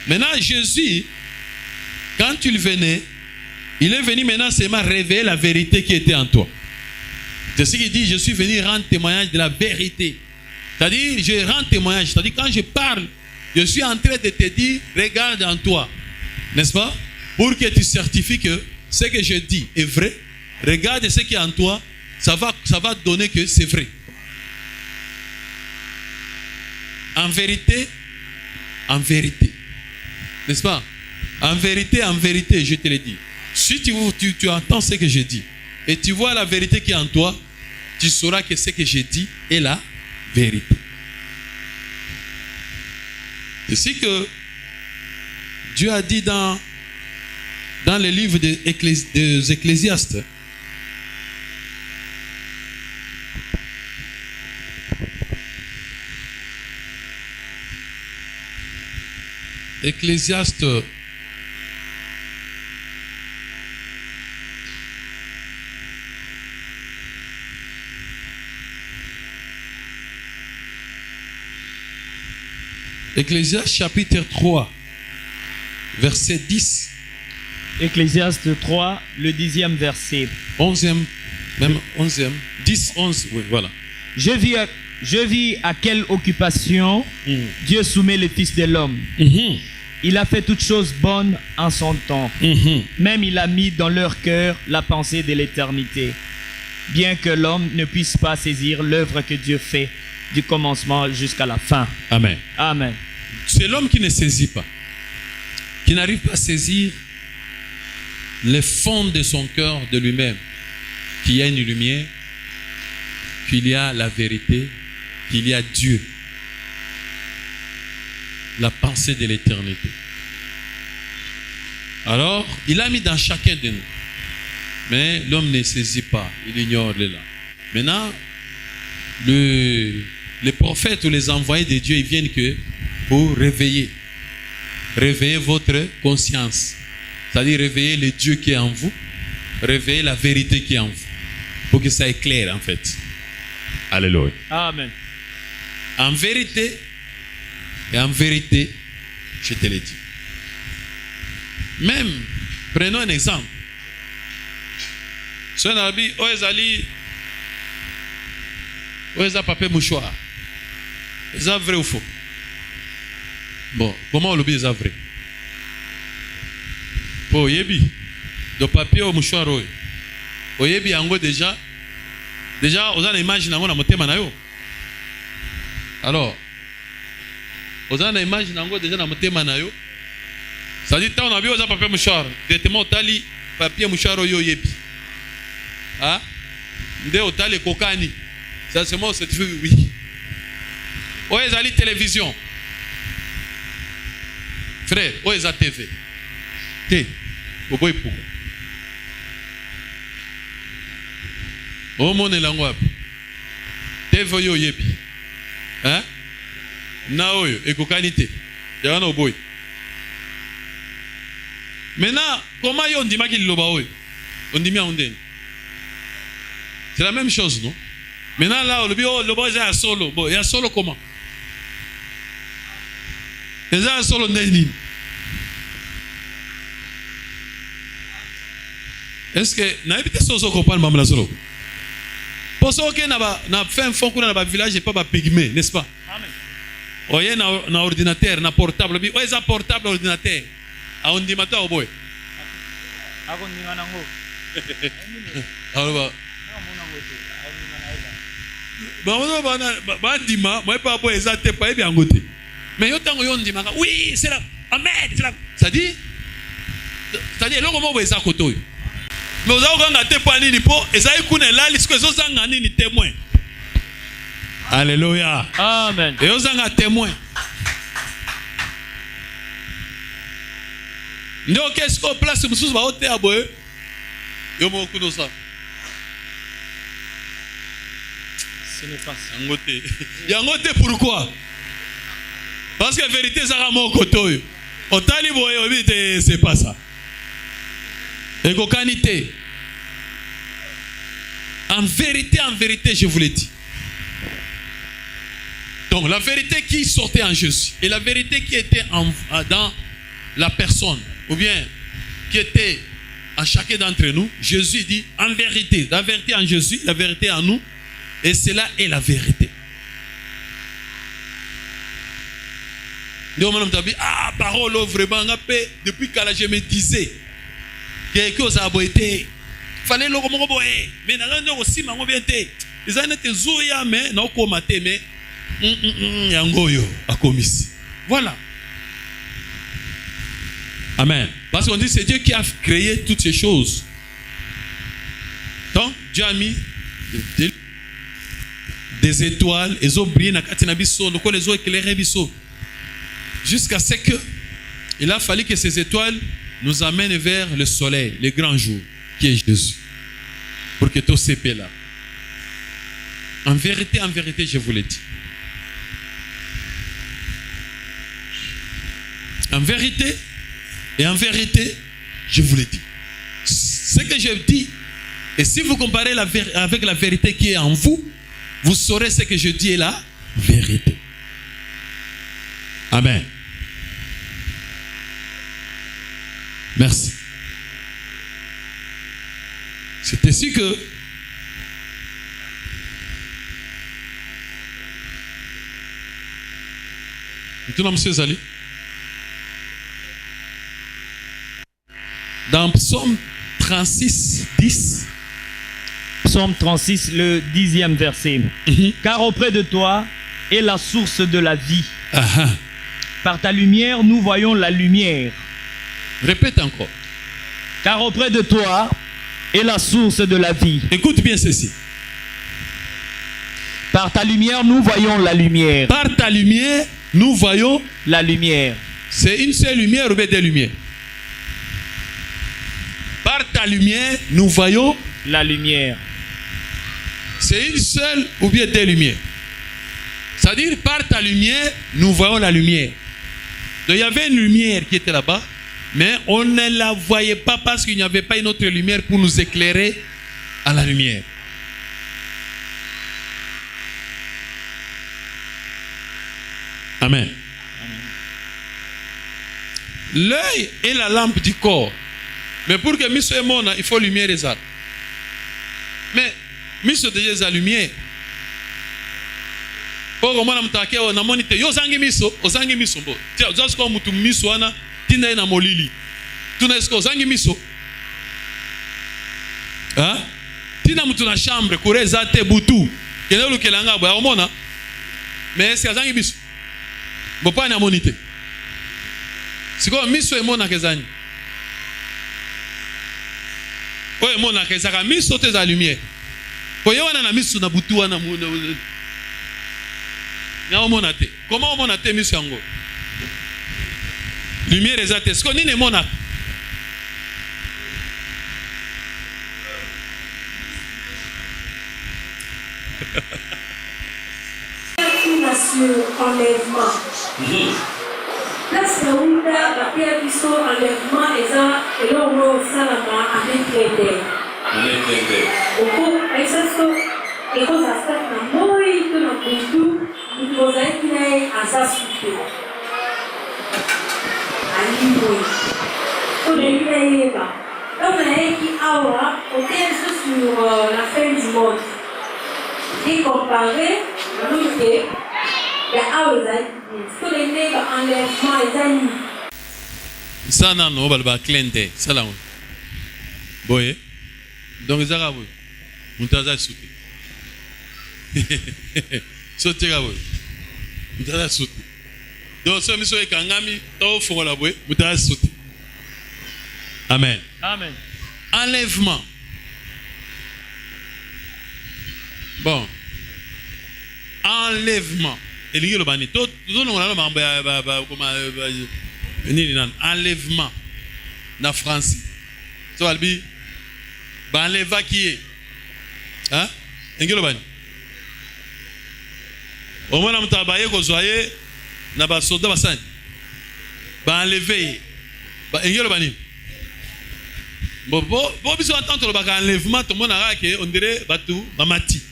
Maintenant, Jésus, quand il venait, il est venu maintenant seulement révéler la vérité qui était en toi. C'est ce qu'il dit, je suis venu rendre témoignage de la vérité. C'est-à-dire, je rends témoignage. C'est-à-dire, quand je parle, je suis en train de te dire, regarde en toi. N'est-ce pas? Pour que tu certifies que ce que je dis est vrai. Regarde ce qui est en toi, ça va donner que c'est vrai. En vérité, n'est-ce pas? En vérité, je te le dis. Si tu entends ce que je dis et tu vois la vérité qui est en toi, tu sauras que ce que je dis est la vérité. C'est ce que Dieu a dit dans le livre des Ecclésiastes. Ecclésiaste chapitre 3, verset 10. Ecclésiaste 3, le 10e verset. 11e, même 11e. 10, 11, oui, voilà. Je vis à quelle occupation Dieu soumet les fils de l'homme. Il a fait toutes choses bonnes en son temps. Même il a mis dans leur cœur la pensée de l'éternité. Bien que l'homme ne puisse pas saisir l'œuvre que Dieu fait du commencement jusqu'à la fin. Amen. Amen. C'est l'homme qui ne saisit pas, qui n'arrive pas à saisir les fonds de son cœur de lui-même, qu'il y a une lumière, qu'il y a la vérité, qu'il y a Dieu, la pensée de l'éternité. Alors, il a mis dans chacun de nous, mais l'homme ne saisit pas, il ignore les là. Maintenant, les prophètes ou les envoyés de Dieu, ils viennent que pour réveiller votre conscience, c'est-à-dire réveiller le Dieu qui est en vous, réveiller la vérité qui est en vous, pour que ça éclaire en fait. Alléluia. Amen. En vérité, je te l'ai dit. Même, prenons un exemple. Ce nabi, Oezali, Oeza papier mouchoir. Est-ce vrai ou faux? Bon, comment on l'oublie, est vrai? Pour Yebi, de papier au mouchoir, Oyebi yango déjà, on a l'image dans mon thème. Alors, on a l'image déjà dans mon thème. Ça dit, on a vu au papier mouchoir, directement au tali, papier mouchoir au Yebi. Ah, de au tali kokani. Ça c'est moi, c'est oui. Où est la télévision? Frère, où est la TV? Té, au boy pour. Au monde est langue. TV yo yebi. Hein? Naoyo, ekokanité. Y'a un boy. Maintenant, comment on dit qu'il loba oyo? On dit bien on dit. C'est la même chose, non? Maintenant là, le bois est à solo. Bon, il y a solo comment? Il y a solo neni. Est-ce que n'a pas solo comprendre maman solo? Pour ça que na fait un fond qu'on a dans village et pas ba pygmée, n'est-ce pas? Amen. Oye na ordinateur, na portable, bi oye za portable ordinateur. A on dit matin au boy. A on dit manango. Alors bandima moi pas boy za te pas bien ngote. Mais yo tango yo ndima oui, c'est là. Amen, c'est là. Ça dit le comment boy za koto. Mais vous avez gâté pas ni po et ça y connaît là les choses ont ni témoin. Alléluia. Amen. Et vous avez témoin. Donc qu'est-ce qu'on place sur sous va hôtel à boy? Yo mo kuno ça. Ce n'est pas ça. Yangote. Yangote pourquoi? Parce que la vérité ça ra mon koto. Au tali boy c'est pas ça. Égocanité. En vérité, je vous l'ai dit. Donc, la vérité qui sortait en Jésus et la vérité qui était dans la personne, ou bien qui était en chacun d'entre nous, Jésus dit en vérité. La vérité en Jésus, la vérité en nous, et cela est la vérité. Donc, on dit, ah, parole, vraiment, depuis que je me disais, quelque chose a été fallait le comment boye mais na ndo aussi mango bien te ils ont été zouya mais na ko maté mais yangoyo a commis voilà. Amen. Parce qu'on dit c'est Dieu qui a créé toutes ces choses. Donc Dieu a mis des étoiles et ont brillé na katina biso donc les ont éclairé biso jusqu'à ce que il a fallu que ces étoiles nous amène vers le soleil, le grand jour, qui est Jésus. Pour que tout ces paix là. En vérité, je vous l'ai dit. En vérité, je vous l'ai dit. Ce que je dis, et si vous comparez avec la vérité qui est en vous, vous saurez ce que je dis est la vérité. Amen. Merci. C'est ainsi que maintenant, M. Zali, dans Psaume 36, 10. Psaume 36, le 10e verset. Car auprès de toi est la source de la vie. Par ta lumière, nous voyons la lumière. Répète encore. Car auprès de toi est la source de la vie. Écoute bien ceci. Par ta lumière, nous voyons la lumière. Par ta lumière, nous voyons la lumière. C'est une seule lumière ou bien des lumières? Par ta lumière, nous voyons la lumière. C'est une seule ou bien des lumières? C'est-à-dire, par ta lumière, nous voyons la lumière. Donc, il y avait une lumière qui était là-bas. Mais on ne la voyait pas parce qu'il n'y avait pas une autre lumière pour nous éclairer à la lumière. Amen. L'œil est la lampe du corps. Mais pour que miso emona, il faut lumière et ça. Mais miso déjà la lumière. Pour que moi m'take on amonite yo zangi miso bo. Tiens, just comme mutu miso ana tinda na molili. Tuna esko zangi miso. Hein? Tina mutu na chambre kureza te butu. Kenelo kelanga bo omona. Mais est-ce que zangi miso? Bo pa na monite. Siko miso emona kezani. Oye mona kezaka miso te za lumière. Oye wana na miso na butu wana na te. Comment on a mis sur yango? Lumière exacte. Est-ce qu'on est mona? Enlèvement. Place où la pierre qui sont enlèvement et ça et l'on va au salama avec les terres. Au cours, et ça ekoza kati na moi to na butu moto ozalaki na ye aza supe alimoi tolingi na yeba donc nayeki awa otele so sur la fin du monde décomparé lute ya awa ezalaki tolingi na yeba enlèvement ezali ça nano baloba clin d'œil sala ngo boye donc ezaka boye moto aza supe so teka boye moto aza supe donc so miso ekangami tofongola boye moto aza supe. Amen. Amen. Enlèvement. Bon. Enlèvement. Elingi lobani. Tout non la mambo enlèvement na France. So albi ba enleva qui est. Hein? Elingi lobani. Au moins na mtabaye ko zoye na ba soldat basani. Ba enlever. Ba elingi lobani. Bon, si on entend le enlèvement, tout le monde a dit on dirait Batou, Mamati.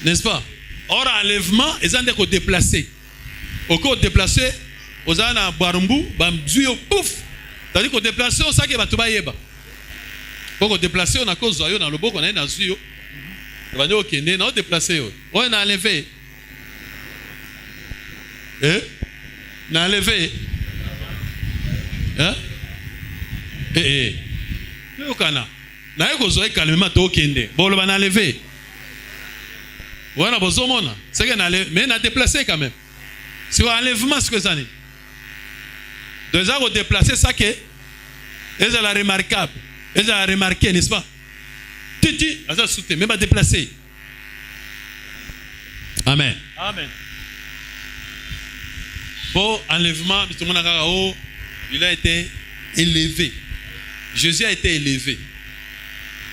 N'est-ce pas? Or, enlèvement, ils ont été déplacés. Au cas déplacé, ils ont un barumbu, bamzuyo, pouf. C'est-à-dire qu'on déplacé, on sait que Batou Bayeba. Pour qu'on déplacé, on a cause de dans le beau qu'on a dans Zuyo. On va dire ok, on a déplacé. On a enlevé. On a enlevé. Hein? Kana na yeko zoe calmement to kende bon le ban enlever voilà bozomona c'est que na mais na déplacer quand même si on enlèvement ce que ça n'est deux ans déplacer ça que est la remarquable est la remarquer n'est-ce pas titi ça sauter même pas déplacer. Amen. Amen. Pour enlèvement tout le monde il a été élevé. Jésus a été élevé.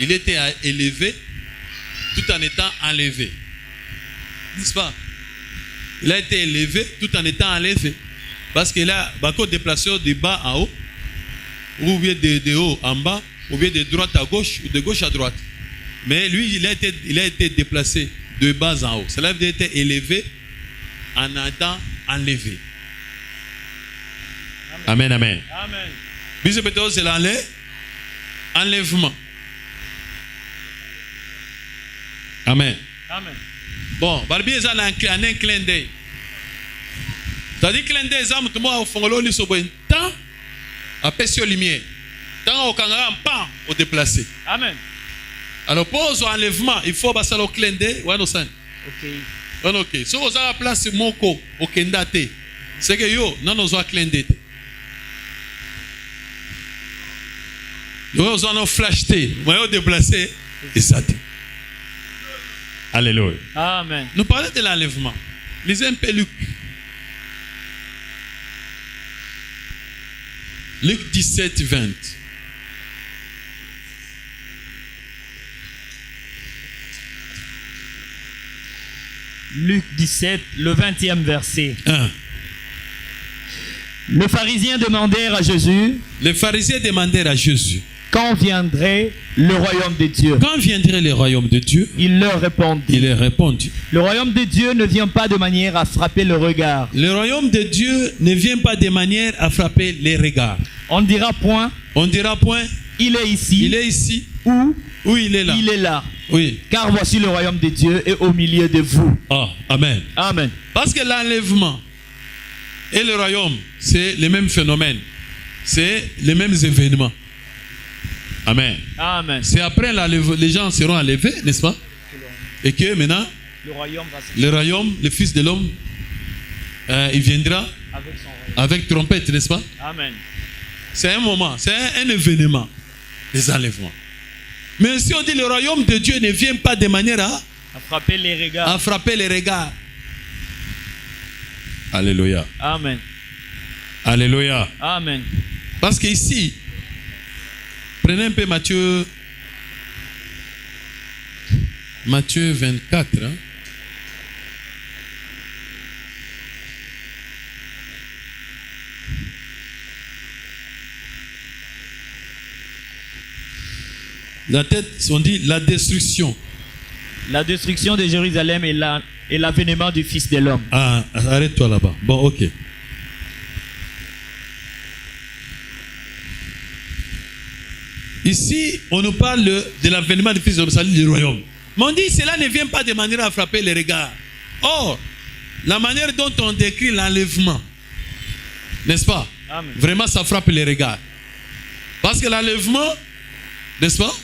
Il était élevé tout en étant enlevé. N'est-ce pas? Il a été élevé tout en étant enlevé. Parce qu'il a déplacé de bas à haut, ou bien de haut en bas, ou bien de droite à gauche, ou de gauche à droite. Mais lui, il a été déplacé de bas en haut. Cela veut dire qu'il a été élevé en étant enlevé. Amen, amen. Amen. Bisous, c'est l'enlèvement. Amen. Amen. Bon, Barbie est un clin d'œil. C'est-à-dire clin d'œil, ça, tout le monde a fait un temps à passer aux lumières. Tant au Kangara, pas au déplacé. Amen. Alors, pour l'enlèvement, il faut passer au clin d'œil. Ouais, non, ça. Ok. Ok. Si vous avez la place, Moko, au Kendate, c'est que yo, non, nous avons clin d'œil. Nous avons flash T, nous avons déplacé et ça. Alléluia. Amen. Nous parlons de l'enlèvement. Lisez un peu Luc. Luc 17, 20. Luc 17, le 20e verset. 1. Les pharisiens demandèrent à Jésus. Les pharisiens demandèrent à Jésus. Quand viendrait le royaume de Dieu? Quand viendrait le royaume de Dieu? Il leur répondit. Il leur répondit. Le royaume de Dieu ne vient pas de manière à frapper le regard. Le royaume de Dieu ne vient pas de manière à frapper les regards. On ne dira point. On dira point. Il est ici. Il est ici. Ou il est là. Il est là. Oui. Car voici le royaume de Dieu est au milieu de vous. Ah, amen. Amen. Parce que l'enlèvement et le royaume, c'est le même phénomène. C'est les mêmes événements. Amen. Amen. C'est après les gens seront enlevés, n'est-ce pas? Et que maintenant, le royaume, le Fils de l'homme, il viendra avec trompette, n'est-ce pas? Amen. C'est un moment, c'est un événement, les enlèvements. Mais si on dit le royaume de Dieu ne vient pas de manière à frapper les regards. À frapper les regards. Alléluia. Amen. Alléluia. Amen. Parce qu'ici, prenez un peu Matthieu 24. Hein? La tête, on dit la destruction. La destruction de Jérusalem et l'avènement du Fils de l'homme. Ah, arrête-toi là-bas. Bon, ok. Ici, on nous parle de l'avènement du Fils de l'homme, c'est-à-dire du royaume. Mais on dit cela ne vient pas de manière à frapper les regards. Or, la manière dont on décrit l'enlèvement, n'est-ce pas? Amen. Vraiment, ça frappe les regards. Parce que l'enlèvement, n'est-ce pas?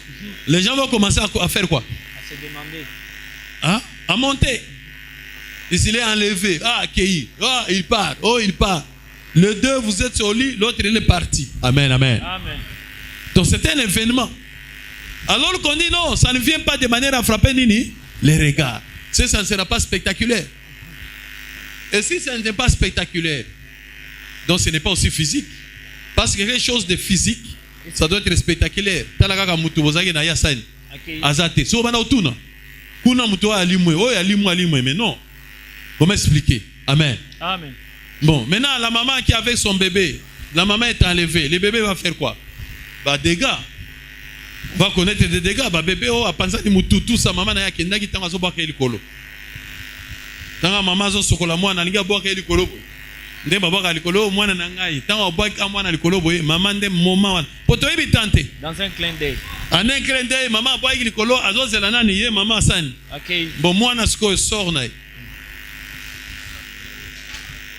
Les gens vont commencer à faire quoi? À se demander. Hein? À monter. Ici, il est enlevé. Ah, accueilli. Ah, il part. Oh, il part. Le deux, vous êtes sur lui, l'autre, il est parti. Amen, amen. Amen. Donc, c'est un événement. Alors qu'on dit non, ça ne vient pas de manière à frapper Nini les regards. Ça ne sera pas spectaculaire. Et si ça n'est pas spectaculaire, donc ce n'est pas aussi physique. Parce que quelque chose de physique, ça doit être spectaculaire. Azate. Si on va autour, mais non. Comment expliquer? Amen. Amen. Bon, maintenant la maman qui est avec son bébé, la maman est enlevée. Le bébé va faire quoi? Bah dégâts. Va connaître des dégâts. Bah bébé oh a pensé ni mututu sa maman na yake ndaki tanga zo boka elikolo. Tanga maman zo sokola mwana ninga boka elikolo. Nde babaka elikolo mwana na ngai. Tanga boka mwana elikolo boye maman nde moment wana. Poto yebi tante. Dans un clin d'œil. En un clin d'œil maman boka elikolo azo zela nani ye maman sani. OK. Bon mwana siko sort na.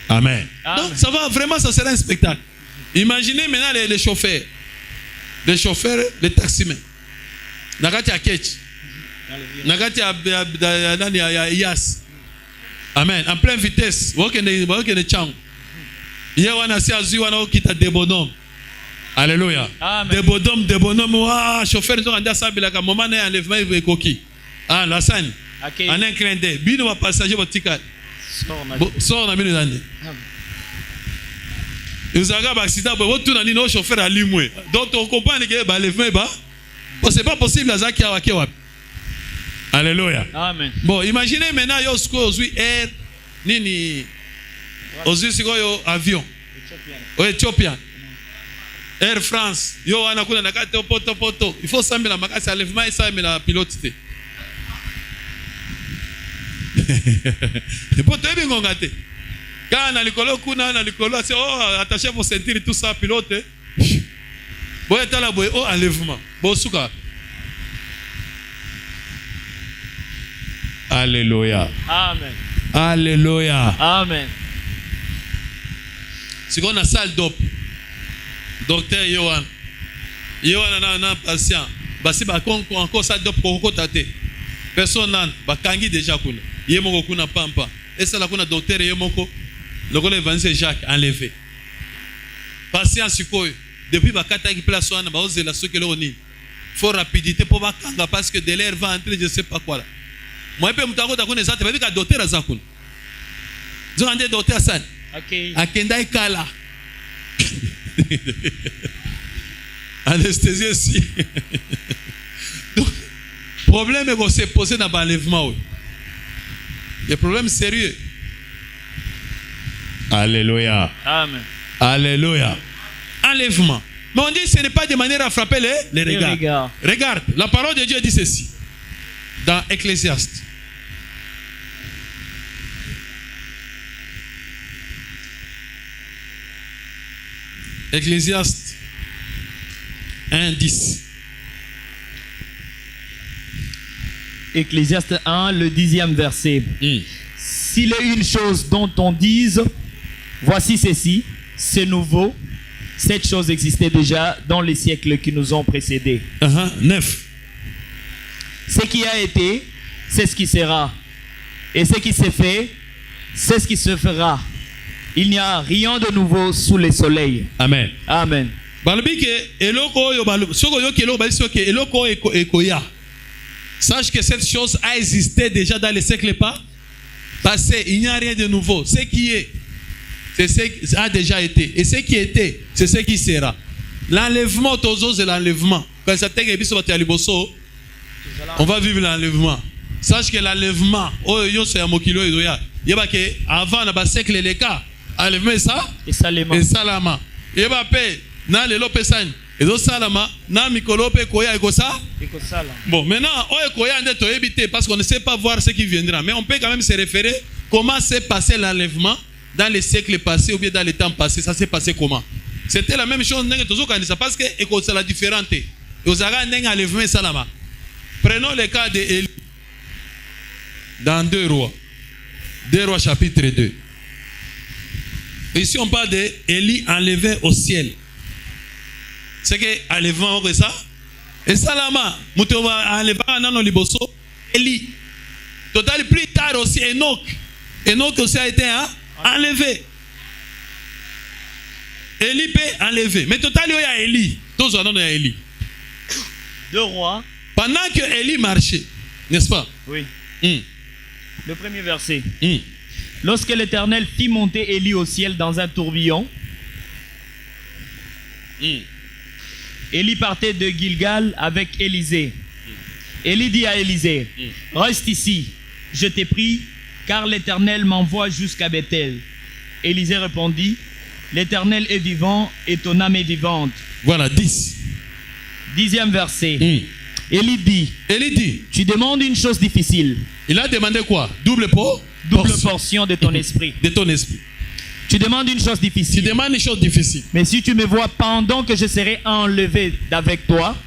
Amen. Amen. Donc ça va vraiment, ça sera un spectacle. Imaginez maintenant les chauffeurs. Les chauffeurs, les taximens. Nagati Akech. Nagati Yas. Amen. En pleine vitesse. Wokene chang. Yewana si azu wana okita de bonhomme. Alléluia. Amen. De bonhomme. Ouah, chauffeur ils ont rendu ça bilaka moment na enlèvement et coquille. Ah, la scène. OK. En un clin d'œil. Bino va passager votre ticket. Sors na bino nani. Vous avez un accident, vous avez un chauffeur à l'imoué. Donc, on comprend que ce n'est pas possible à Zaki Awakewa. Alléluia. Amen. Bon, imaginez maintenant, il y a aussi air, nini, aussi avion. Éthiopien. Air France. Yo, on a un poto. Il faut s'amener la makasi à l'enlèvement et s'amener la pilote. Il faut te bien gâter. Quand on a l'écolo, c'est attaché vos ceintures tout ça, pilote. Bon, et là, oh, enlèvement. Bon, souka. Alléluia. Amen. Alléluia. Amen. C'est qu'on a salle d'op. Docteur Yohan. Yohan a un patient. Bah, si bah, encore salle d'op pour encore tâter. Personne n'a pas kangi déjà. Yemoko kuna pampa. Et ça, là, qu'on a docteur Yemoko. Le gars évangile Jacques enlevé. Patience depuis bakata qui place on ba oser la ce que l'on faut rapidité pour bakanga parce que de l'air va entrer je sais pas quoi là. Moi pe mutako ta kone zate ba bika docteur azakun. Zo ande docteur san. OK. Akenda ikala. Anesthésie aussi. Donc problème est qu'on s'est posé dans l'enlèvement. Le problème sérieux. Alléluia. Amen. Alléluia. Enlèvement. Mais on dit que ce n'est pas de manière à frapper les regards. Regarde, la parole de Dieu dit ceci. Dans Ecclésiaste. Ecclésiaste 1, 10. Ecclésiaste 1, le 10e verset. S'il est une chose dont on dise, voici ceci, c'est nouveau, cette chose existait déjà dans les siècles qui nous ont précédés. 9. Ce qui a été, c'est ce qui sera. Et ce qui s'est fait, c'est ce qui se fera. Il n'y a rien de nouveau sous le soleil. Amen. Amen. Sache que cette chose a existé déjà dans les siècles passés. Il n'y a rien de nouveau. Ce qui est, c'est ce qui a déjà été. Et ce qui était, c'est ce qui sera. L'enlèvement, c'est l'enlèvement. Quand ça on va vivre l'enlèvement. Sache que l'enlèvement, avant le siècle, les cas, enlèvement ça, et salama. Et va payer, dans les lopessan, Ezo salama na mikolo pe koya ekosa. Ekosala. Bon, maintenant o ekoya nde to éviter parce qu'on ne sait pas voir ce qui viendra, mais on peut quand même se référer comment s'est passé l'enlèvement dans les siècles passés ou bien dans les temps passés. Ça s'est passé comment? C'était la même chose ndenge tozo kanisa parce que ekosala différente. Ozaka ndenge enlèvement salama. Prenons le cas de Élie. Dans 2 Rois. 2 Rois chapitre 2. Ici on parle de Élie enlevé au ciel. C'est que enlèvement que ça. Et salama, mutoba enleva nano liboso Élie. Total plus tard aussi Enoch. Enoch aussi a été enlevé. Élie peut enlever. Mais total il y a Élie. Tous on a Élie. 2 Rois. Pendant que Élie marchait, n'est-ce pas? Oui. Le premier verset. Mm. Lorsque l'Éternel fit monter Élie au ciel dans un tourbillon, Élie partait de Gilgal avec Élisée. Élie dit à Élisée, reste ici, je t'ai pris, car l'Éternel m'envoie jusqu'à Bethel. Élisée répondit, l'Éternel est vivant et ton âme est vivante. Voilà, 10. 10e verset. Élie dit, tu demandes une chose difficile. Il a demandé quoi? Double portion de ton esprit. De ton esprit. Tu demandes une chose difficile. Tu demandes une chose difficile. Mais si tu me vois pendant que je serai enlevé d'avec toi,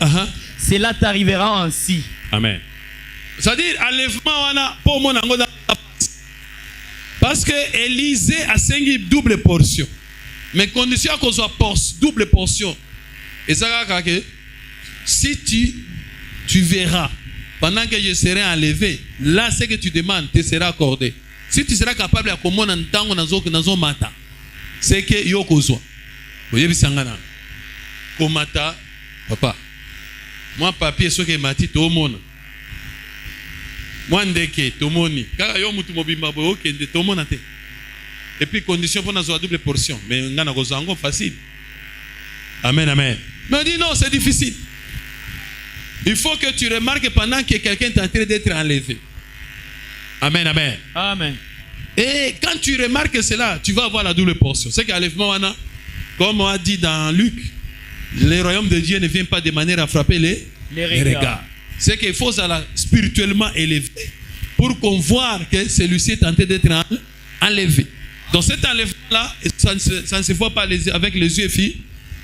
cela t'arrivera ainsi. Amen. C'est-à-dire, enlèvement, pour mon angle, parce que Élisée a 5 double portion. Mais condition qu'on soit double portion. Et ça, si tu verras, pendant que je serai enlevé, là, ce que tu demandes te sera accordé. Si tu seras capable de commander un temps dans mata, c'est que yoko zo. Vous voyez, sangana. Komata, papa. Moi, papier, ce que mati, tout le monde. Moi, ndeke, tout le monde. Car yo mutu mobimba bo kende tout le monde. Et puis condition pour nous double portion. Mais ngana gozango facile. Amen, amen. Mais on dit non, c'est difficile. Il faut que tu remarques pendant que quelqu'un est en train d'être enlevé. Amen, amen. Amen. Et quand tu remarques cela, tu vas avoir la double portion. C'est qu'enlèvement, comme on a dit dans Luc, le royaume de Dieu ne vient pas de manière à frapper les regards. C'est qu'il faut spirituellement élever pour qu'on voit que celui-ci est en train d'être enlevé. Donc cet enlèvement-là, ça ne se voit pas avec les yeux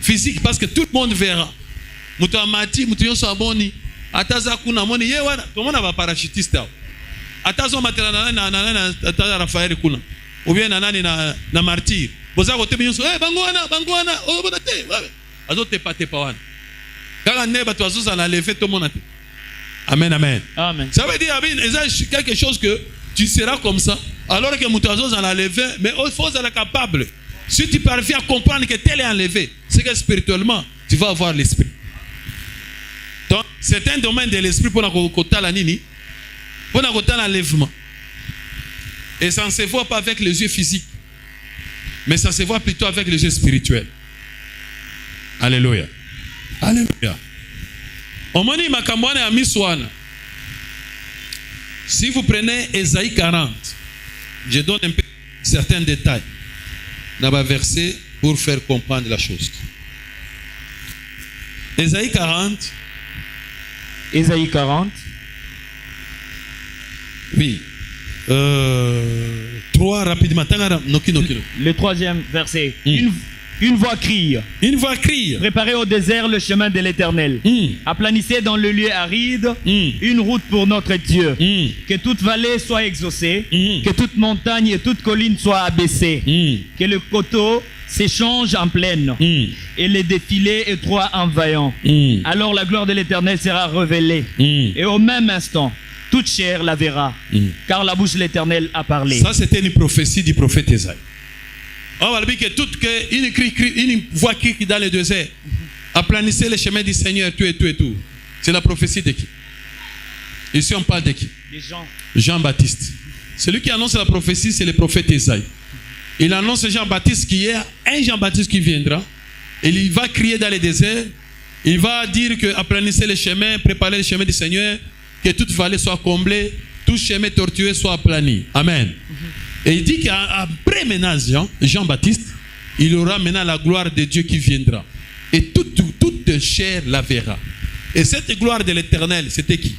physiques parce que tout le monde verra. Mutamati, mutiyo saboni, ataza kuna moni yewana, tout le monde va parachutiste. Atazo matela na ataza Raphaël kuna. Ou bien nanani na martyr. Boza kote binyoso, bangwana, oh bonate. Azo tepa wana. Kaka neba tu azo na lever tout le monde. Amen, amen. Amen. Ça veut dire c'est quelque chose que tu seras comme ça alors que mutazo na lever, mais il faut être capable. Si tu parviens à comprendre que tel est enlevé, c'est que spirituellement, tu vas avoir l'esprit. Donc, c'est un domaine de l'esprit pour la kota la nini, pour la kota l'enlèvement. Et ça ne se voit pas avec les yeux physiques, mais ça se voit plutôt avec les yeux spirituels. Alléluia. Alléluia. Omoni makambwane ya miswana. Si vous prenez Ésaïe 40, je donne un peu certains détails dans ma verset pour faire comprendre la chose. Ésaïe 40. Ésaïe 40. Oui. 3 rapidement. Le 3e verset. Une voix crie. Une voix crie. Préparez au désert le chemin de l'Éternel. Aplanissez dans le lieu aride une route pour notre Dieu. Que toute vallée soit exaucée. Que toute montagne et toute colline soient abaissées. Que le coteau s'échange en plaine. Et les défilés étroits en vaillant. Alors la gloire de l'Éternel sera révélée. Et au même instant, toute chair la verra. Car la bouche de l'Éternel a parlé. Ça, c'était une prophétie du prophète Ésaïe. On va dire que une voix crie dans le désert. Aplanissez les chemins du Seigneur, tout et tout et tout. C'est la prophétie de qui? Ici, on parle de qui? Jean-Baptiste. Celui qui annonce la prophétie, c'est le prophète Ésaïe. Il annonce Jean-Baptiste qui est un Jean-Baptiste qui viendra. Et il va crier dans le désert. Il va dire que aplanissez les chemins, préparez les chemins du Seigneur, que toute vallée soit comblée, tout chemin tortueux soit aplani. Amen. Et il dit qu'après maintenant Jean-Baptiste, il aura maintenant la gloire de Dieu qui viendra. Et toute toute chair la verra. Et cette gloire de l'Éternel, c'était qui?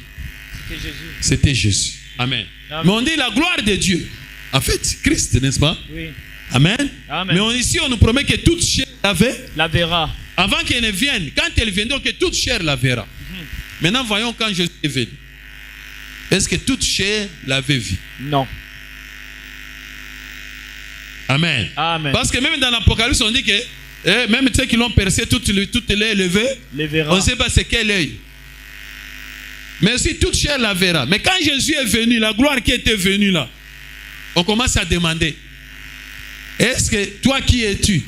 C'était Jésus. C'était Jésus. Amen. Amen. Mais on dit la gloire de Dieu. En fait, Christ, n'est-ce pas? Oui. Amen. Amen. Mais ici, on nous promet que toute chair la verra. Avant qu'elle ne vienne, quand elle viendra, que toute chair la verra. Maintenant, voyons quand Jésus est venu. Est-ce que toute chair l'avait vu? Non. Amen. Amen. Parce que même dans l'Apocalypse, on dit que même ceux qui l'ont percé, tout l'œil levé, Les verra. on ne sait pas c'est quel œil. Mais si toute chair la verra. Mais quand Jésus est venu, la gloire qui était venue là, on commence à demander, est-ce que toi qui es-tu?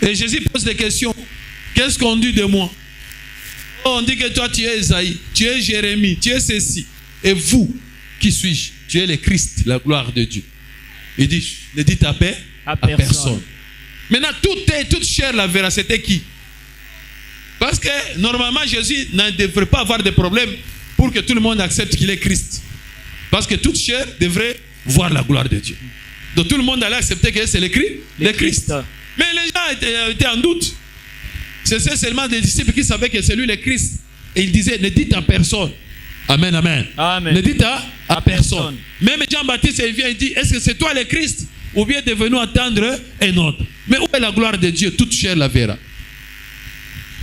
Et Jésus pose des questions. Qu'est-ce qu'on dit de moi? Oh, on dit que toi tu es Esaïe, tu es Jérémie, tu es ceci. Et vous, qui suis-je? Tu es le Christ, la gloire de Dieu. Il dit, ne dites à personne. Maintenant, toute chair la verra. C'était qui? Parce que normalement, Jésus ne devrait pas avoir de problème pour que tout le monde accepte qu'il est Christ. Parce que toute chair devrait voir la gloire de Dieu. Donc tout le monde allait accepter que c'est le Christ. Mais les gens étaient en doute. C'est seulement des disciples qui savaient que c'est lui le Christ. Et ils disaient, ne dites à personne. Amen, amen. Amen. Ne dites à personne. Même Jean-Baptiste, il vient et dit, est-ce que c'est toi le Christ? Ou bien devons-nous attendre un autre? Mais où est la gloire de Dieu? Toute chair la verra.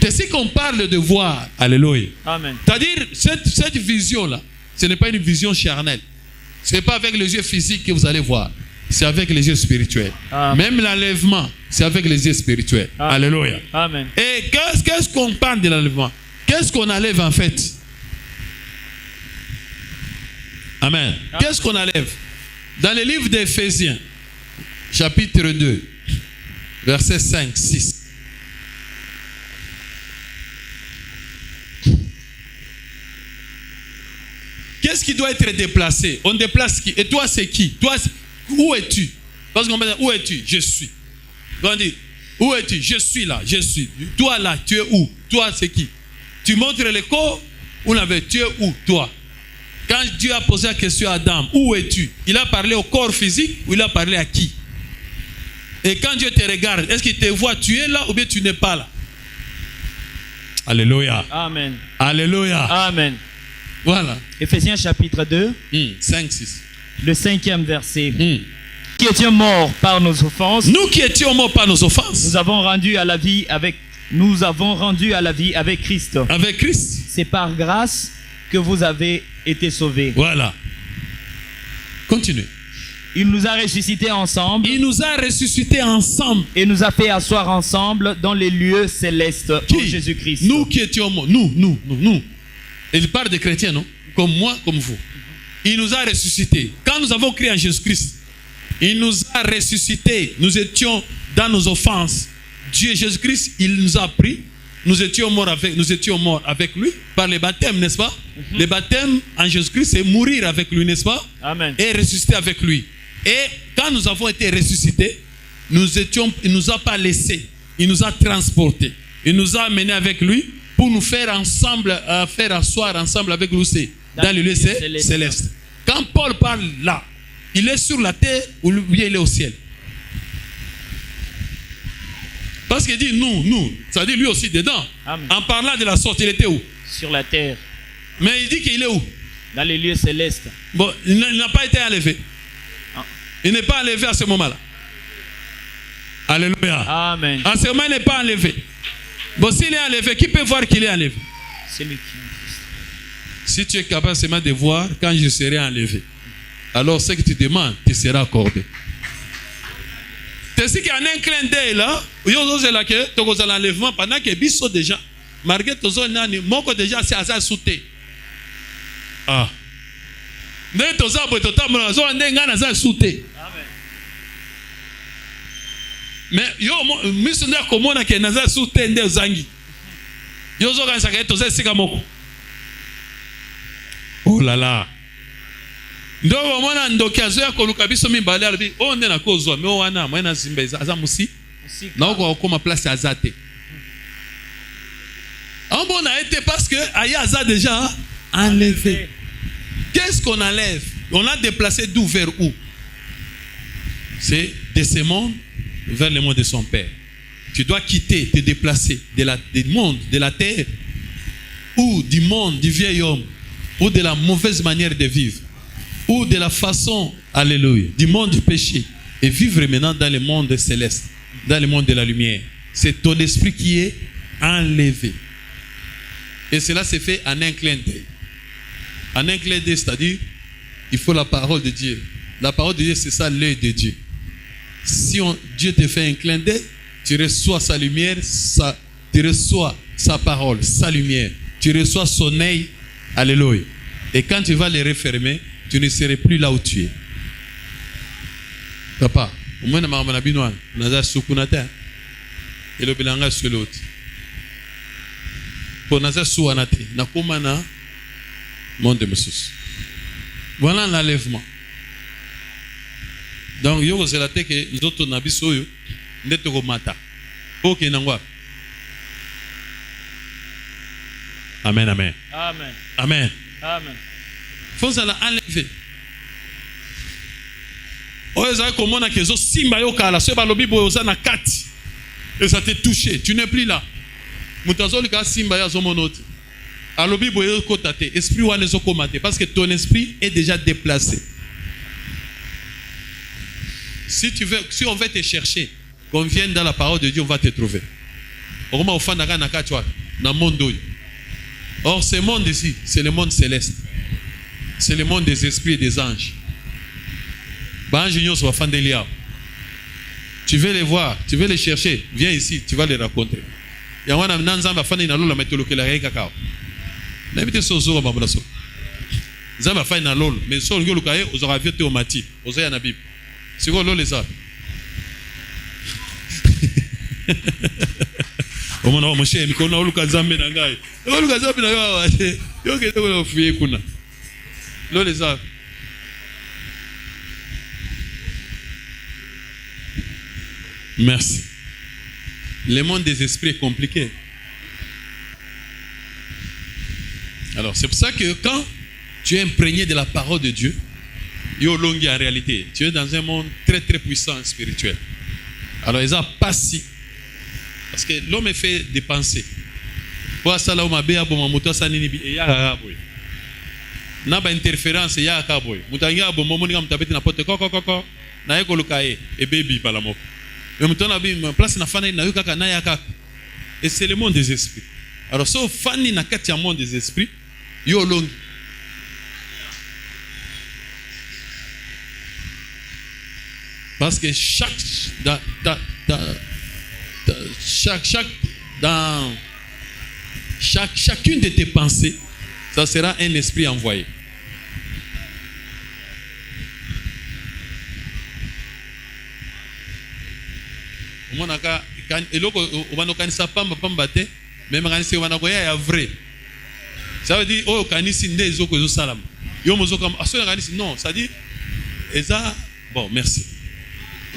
C'est ce qu'on parle de voir. Alléluia. Amen. C'est-à-dire, cette vision-là, ce n'est pas une vision charnelle. Ce n'est pas avec les yeux physiques que vous allez voir. C'est avec les yeux spirituels. Amen. Même l'enlèvement, c'est avec les yeux spirituels. Amen. Alléluia. Amen. Et qu'est-ce qu'on parle de l'enlèvement? Qu'est-ce qu'on enlève en fait? Amen. Qu'est-ce qu'on enlève? Dans le livre d'Éphésiens, chapitre 2, versets 5, 6. Qu'est-ce qui doit être déplacé? On déplace qui? Et toi, c'est qui? Toi, où es-tu? Parce qu'on va dire, où es-tu? Je suis. On dit, où es-tu? Je suis là, je suis. Toi là, tu es où? Toi, c'est qui? Tu montres le corps ou la tu es où? Toi. Quand Dieu a posé la question à Adam, où es-tu? Il a parlé au corps physique ou il a parlé à qui? Et quand Dieu te regarde, est-ce qu'il te voit, tu es là ou bien tu n'es pas là? Alléluia. Amen. Alléluia. Amen. Voilà. Éphésiens chapitre 2, 5, 6. le 5e verset. Qui étions morts par nos offenses, Nous qui étions morts par nos offenses, nous avons rendu à la vie avec Christ. avec Christ. C'est par grâce que vous avez été sauvés. Voilà. Continue. Il nous a ressuscités ensemble Il nous a ressuscités ensemble. et nous a fait asseoir ensemble dans les lieux célestes en Jésus-Christ. Nous qui étions morts. Nous. Il parle des chrétiens, non? Comme moi, comme vous. Il nous a ressuscités. Quand nous avons crié en Jésus-Christ, il nous a ressuscités. Nous étions dans nos offenses. Dieu Jésus-Christ, il nous a pris. Nous étions morts avec lui par le baptême, n'est-ce pas? Le baptême en Jésus-Christ, c'est mourir avec lui, n'est-ce pas? Amen. Et ressusciter avec lui. Et quand nous avons été ressuscités, il ne nous a pas laissés. Il nous a transportés. Il nous a amenés avec lui pour nous faire ensemble, faire asseoir ensemble avec lui dans le lieu céleste. Quand Paul parle là, il est sur la terre ou bien il est au ciel? Parce qu'il dit nous, ça dit lui aussi dedans. Amen. En parlant de la sorte, il était où? Sur la terre, Mais il dit qu'il est où? dans les lieux célestes. Bon, il n'a pas été enlevé. Ah. Il n'est pas enlevé à ce moment-là. Alléluia. Amen. À ce moment, il n'est pas enlevé. Bon, s'il est enlevé, qui peut voir qu'il est enlevé? C'est lui qui. Si tu es capable seulement de voir quand je serai enlevé, alors ce que tu demandes te sera accordé. C'est ce qu'il y a un clin d'œil là. Il y a l'enlèvement pendant que biso déjà. Malgré tout ça, mon déjà c'est à ça sauté. Ah. Ne tout ça pour tout le monde, on est en train de sauter. Mais yo missionnaire comme on a que naza sauté nde zangi. Yo zo kan saka to sika moko. Oh là là. Ndo mwana ndoki azoya koluka biso mibale albi o nde na kozwa me wana mwana zimba aza musi na oko koma place azate. En bon a été parce que aya aza déjà enlevé. Qu'est-ce qu'on enlève? On a déplacé d'où vers où? C'est de ce monde vers le monde de son père. Tu dois quitter, te déplacer du monde, de la terre, ou du monde du vieil homme, ou de la mauvaise manière de vivre, ou de la façon, alléluia, du monde du péché, et vivre maintenant dans le monde céleste, dans le monde de la lumière. C'est ton esprit qui est enlevé. Et cela se fait en un clin d'œil. En un clin d'œil, c'est-à-dire, il faut la parole de Dieu. La parole de Dieu, c'est ça l'œil de Dieu. Si Dieu te fait un clin d'œil, tu reçois sa lumière, tu reçois sa parole, sa lumière. Tu reçois son œil, alléluia. Et quand tu vas les refermer, tu ne seras plus là où tu es. Papa, au moins, on a soukunata. Et le bilanga sur l'autre. Pour nous souanate, na kumana monde de Moussous. Voilà l'enlèvement. Donc, il y a que nous autres n'avons pas mata. Ok, n'angwa. Amen, amen. Amen. Amen. Amen. Faut ça l'enlever. Oeza komona kezo simba yo kala, so ba lobi boza na kati. Et ça t'a touché, tu n'es plus là. Mutazoli ka simba ya zomonoti. Alobi boye kotate, esprit wane zo komate parce que ton esprit est déjà déplacé. Si on veut te chercher, qu'on vienne dans la parole de Dieu, on va te trouver. Or ce monde ici, c'est le monde céleste. C'est le monde des esprits et des anges. Tu veux les voir, tu veux les chercher, viens ici, tu vas les rencontrer. Il y a un nanzamba fani na lola metolo la kakao. N'habite sozo babulaso. Zamba fani na lol, mais sur le lukaye, vous aurez vu au mati, vous avez na Bible. C'est quoi lol les ça? Au moment mon cher, Nicolas luka zambe na ngai. Luka zambe na ngai. Yo ke to fuye kuna. Lol les ça. Merci. Le monde des esprits est compliqué. Alors, c'est pour ça que quand tu es imprégné de la parole de Dieu, Yolongi en réalité, tu es dans un monde très très puissant spirituel. Alors, ils n'ont pas si. Parce que l'homme est fait des pensées. Pour ça, là où ma béa, bon, ma moto, ça n'est pas. Il y a n'a pas interférence, il y a un cowboy. Moutanga, bon, mon monigam, t'as n'importe quoi, n'a pas le et baby, par la mot. Mais maintenant, la place na fana na yuka na yaka. Et c'est le monde des esprits. Alors, si fani na kati ya monde des esprits, yo long. Parce que chacune de tes pensées, ça sera un esprit envoyé. Monaka kan eloko obanokanisa pamba te même kanisi obanakoya ya vrai. Ça veut dire oh kanisi nde ezoko zo salam. Yo mozoko asona kanisi non, ça dit eza bon merci.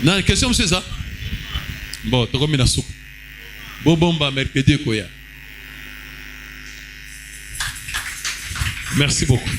Na question monsieur ça. Bon, to comme na soupe. Bo bomba mercredi koya. Merci beaucoup.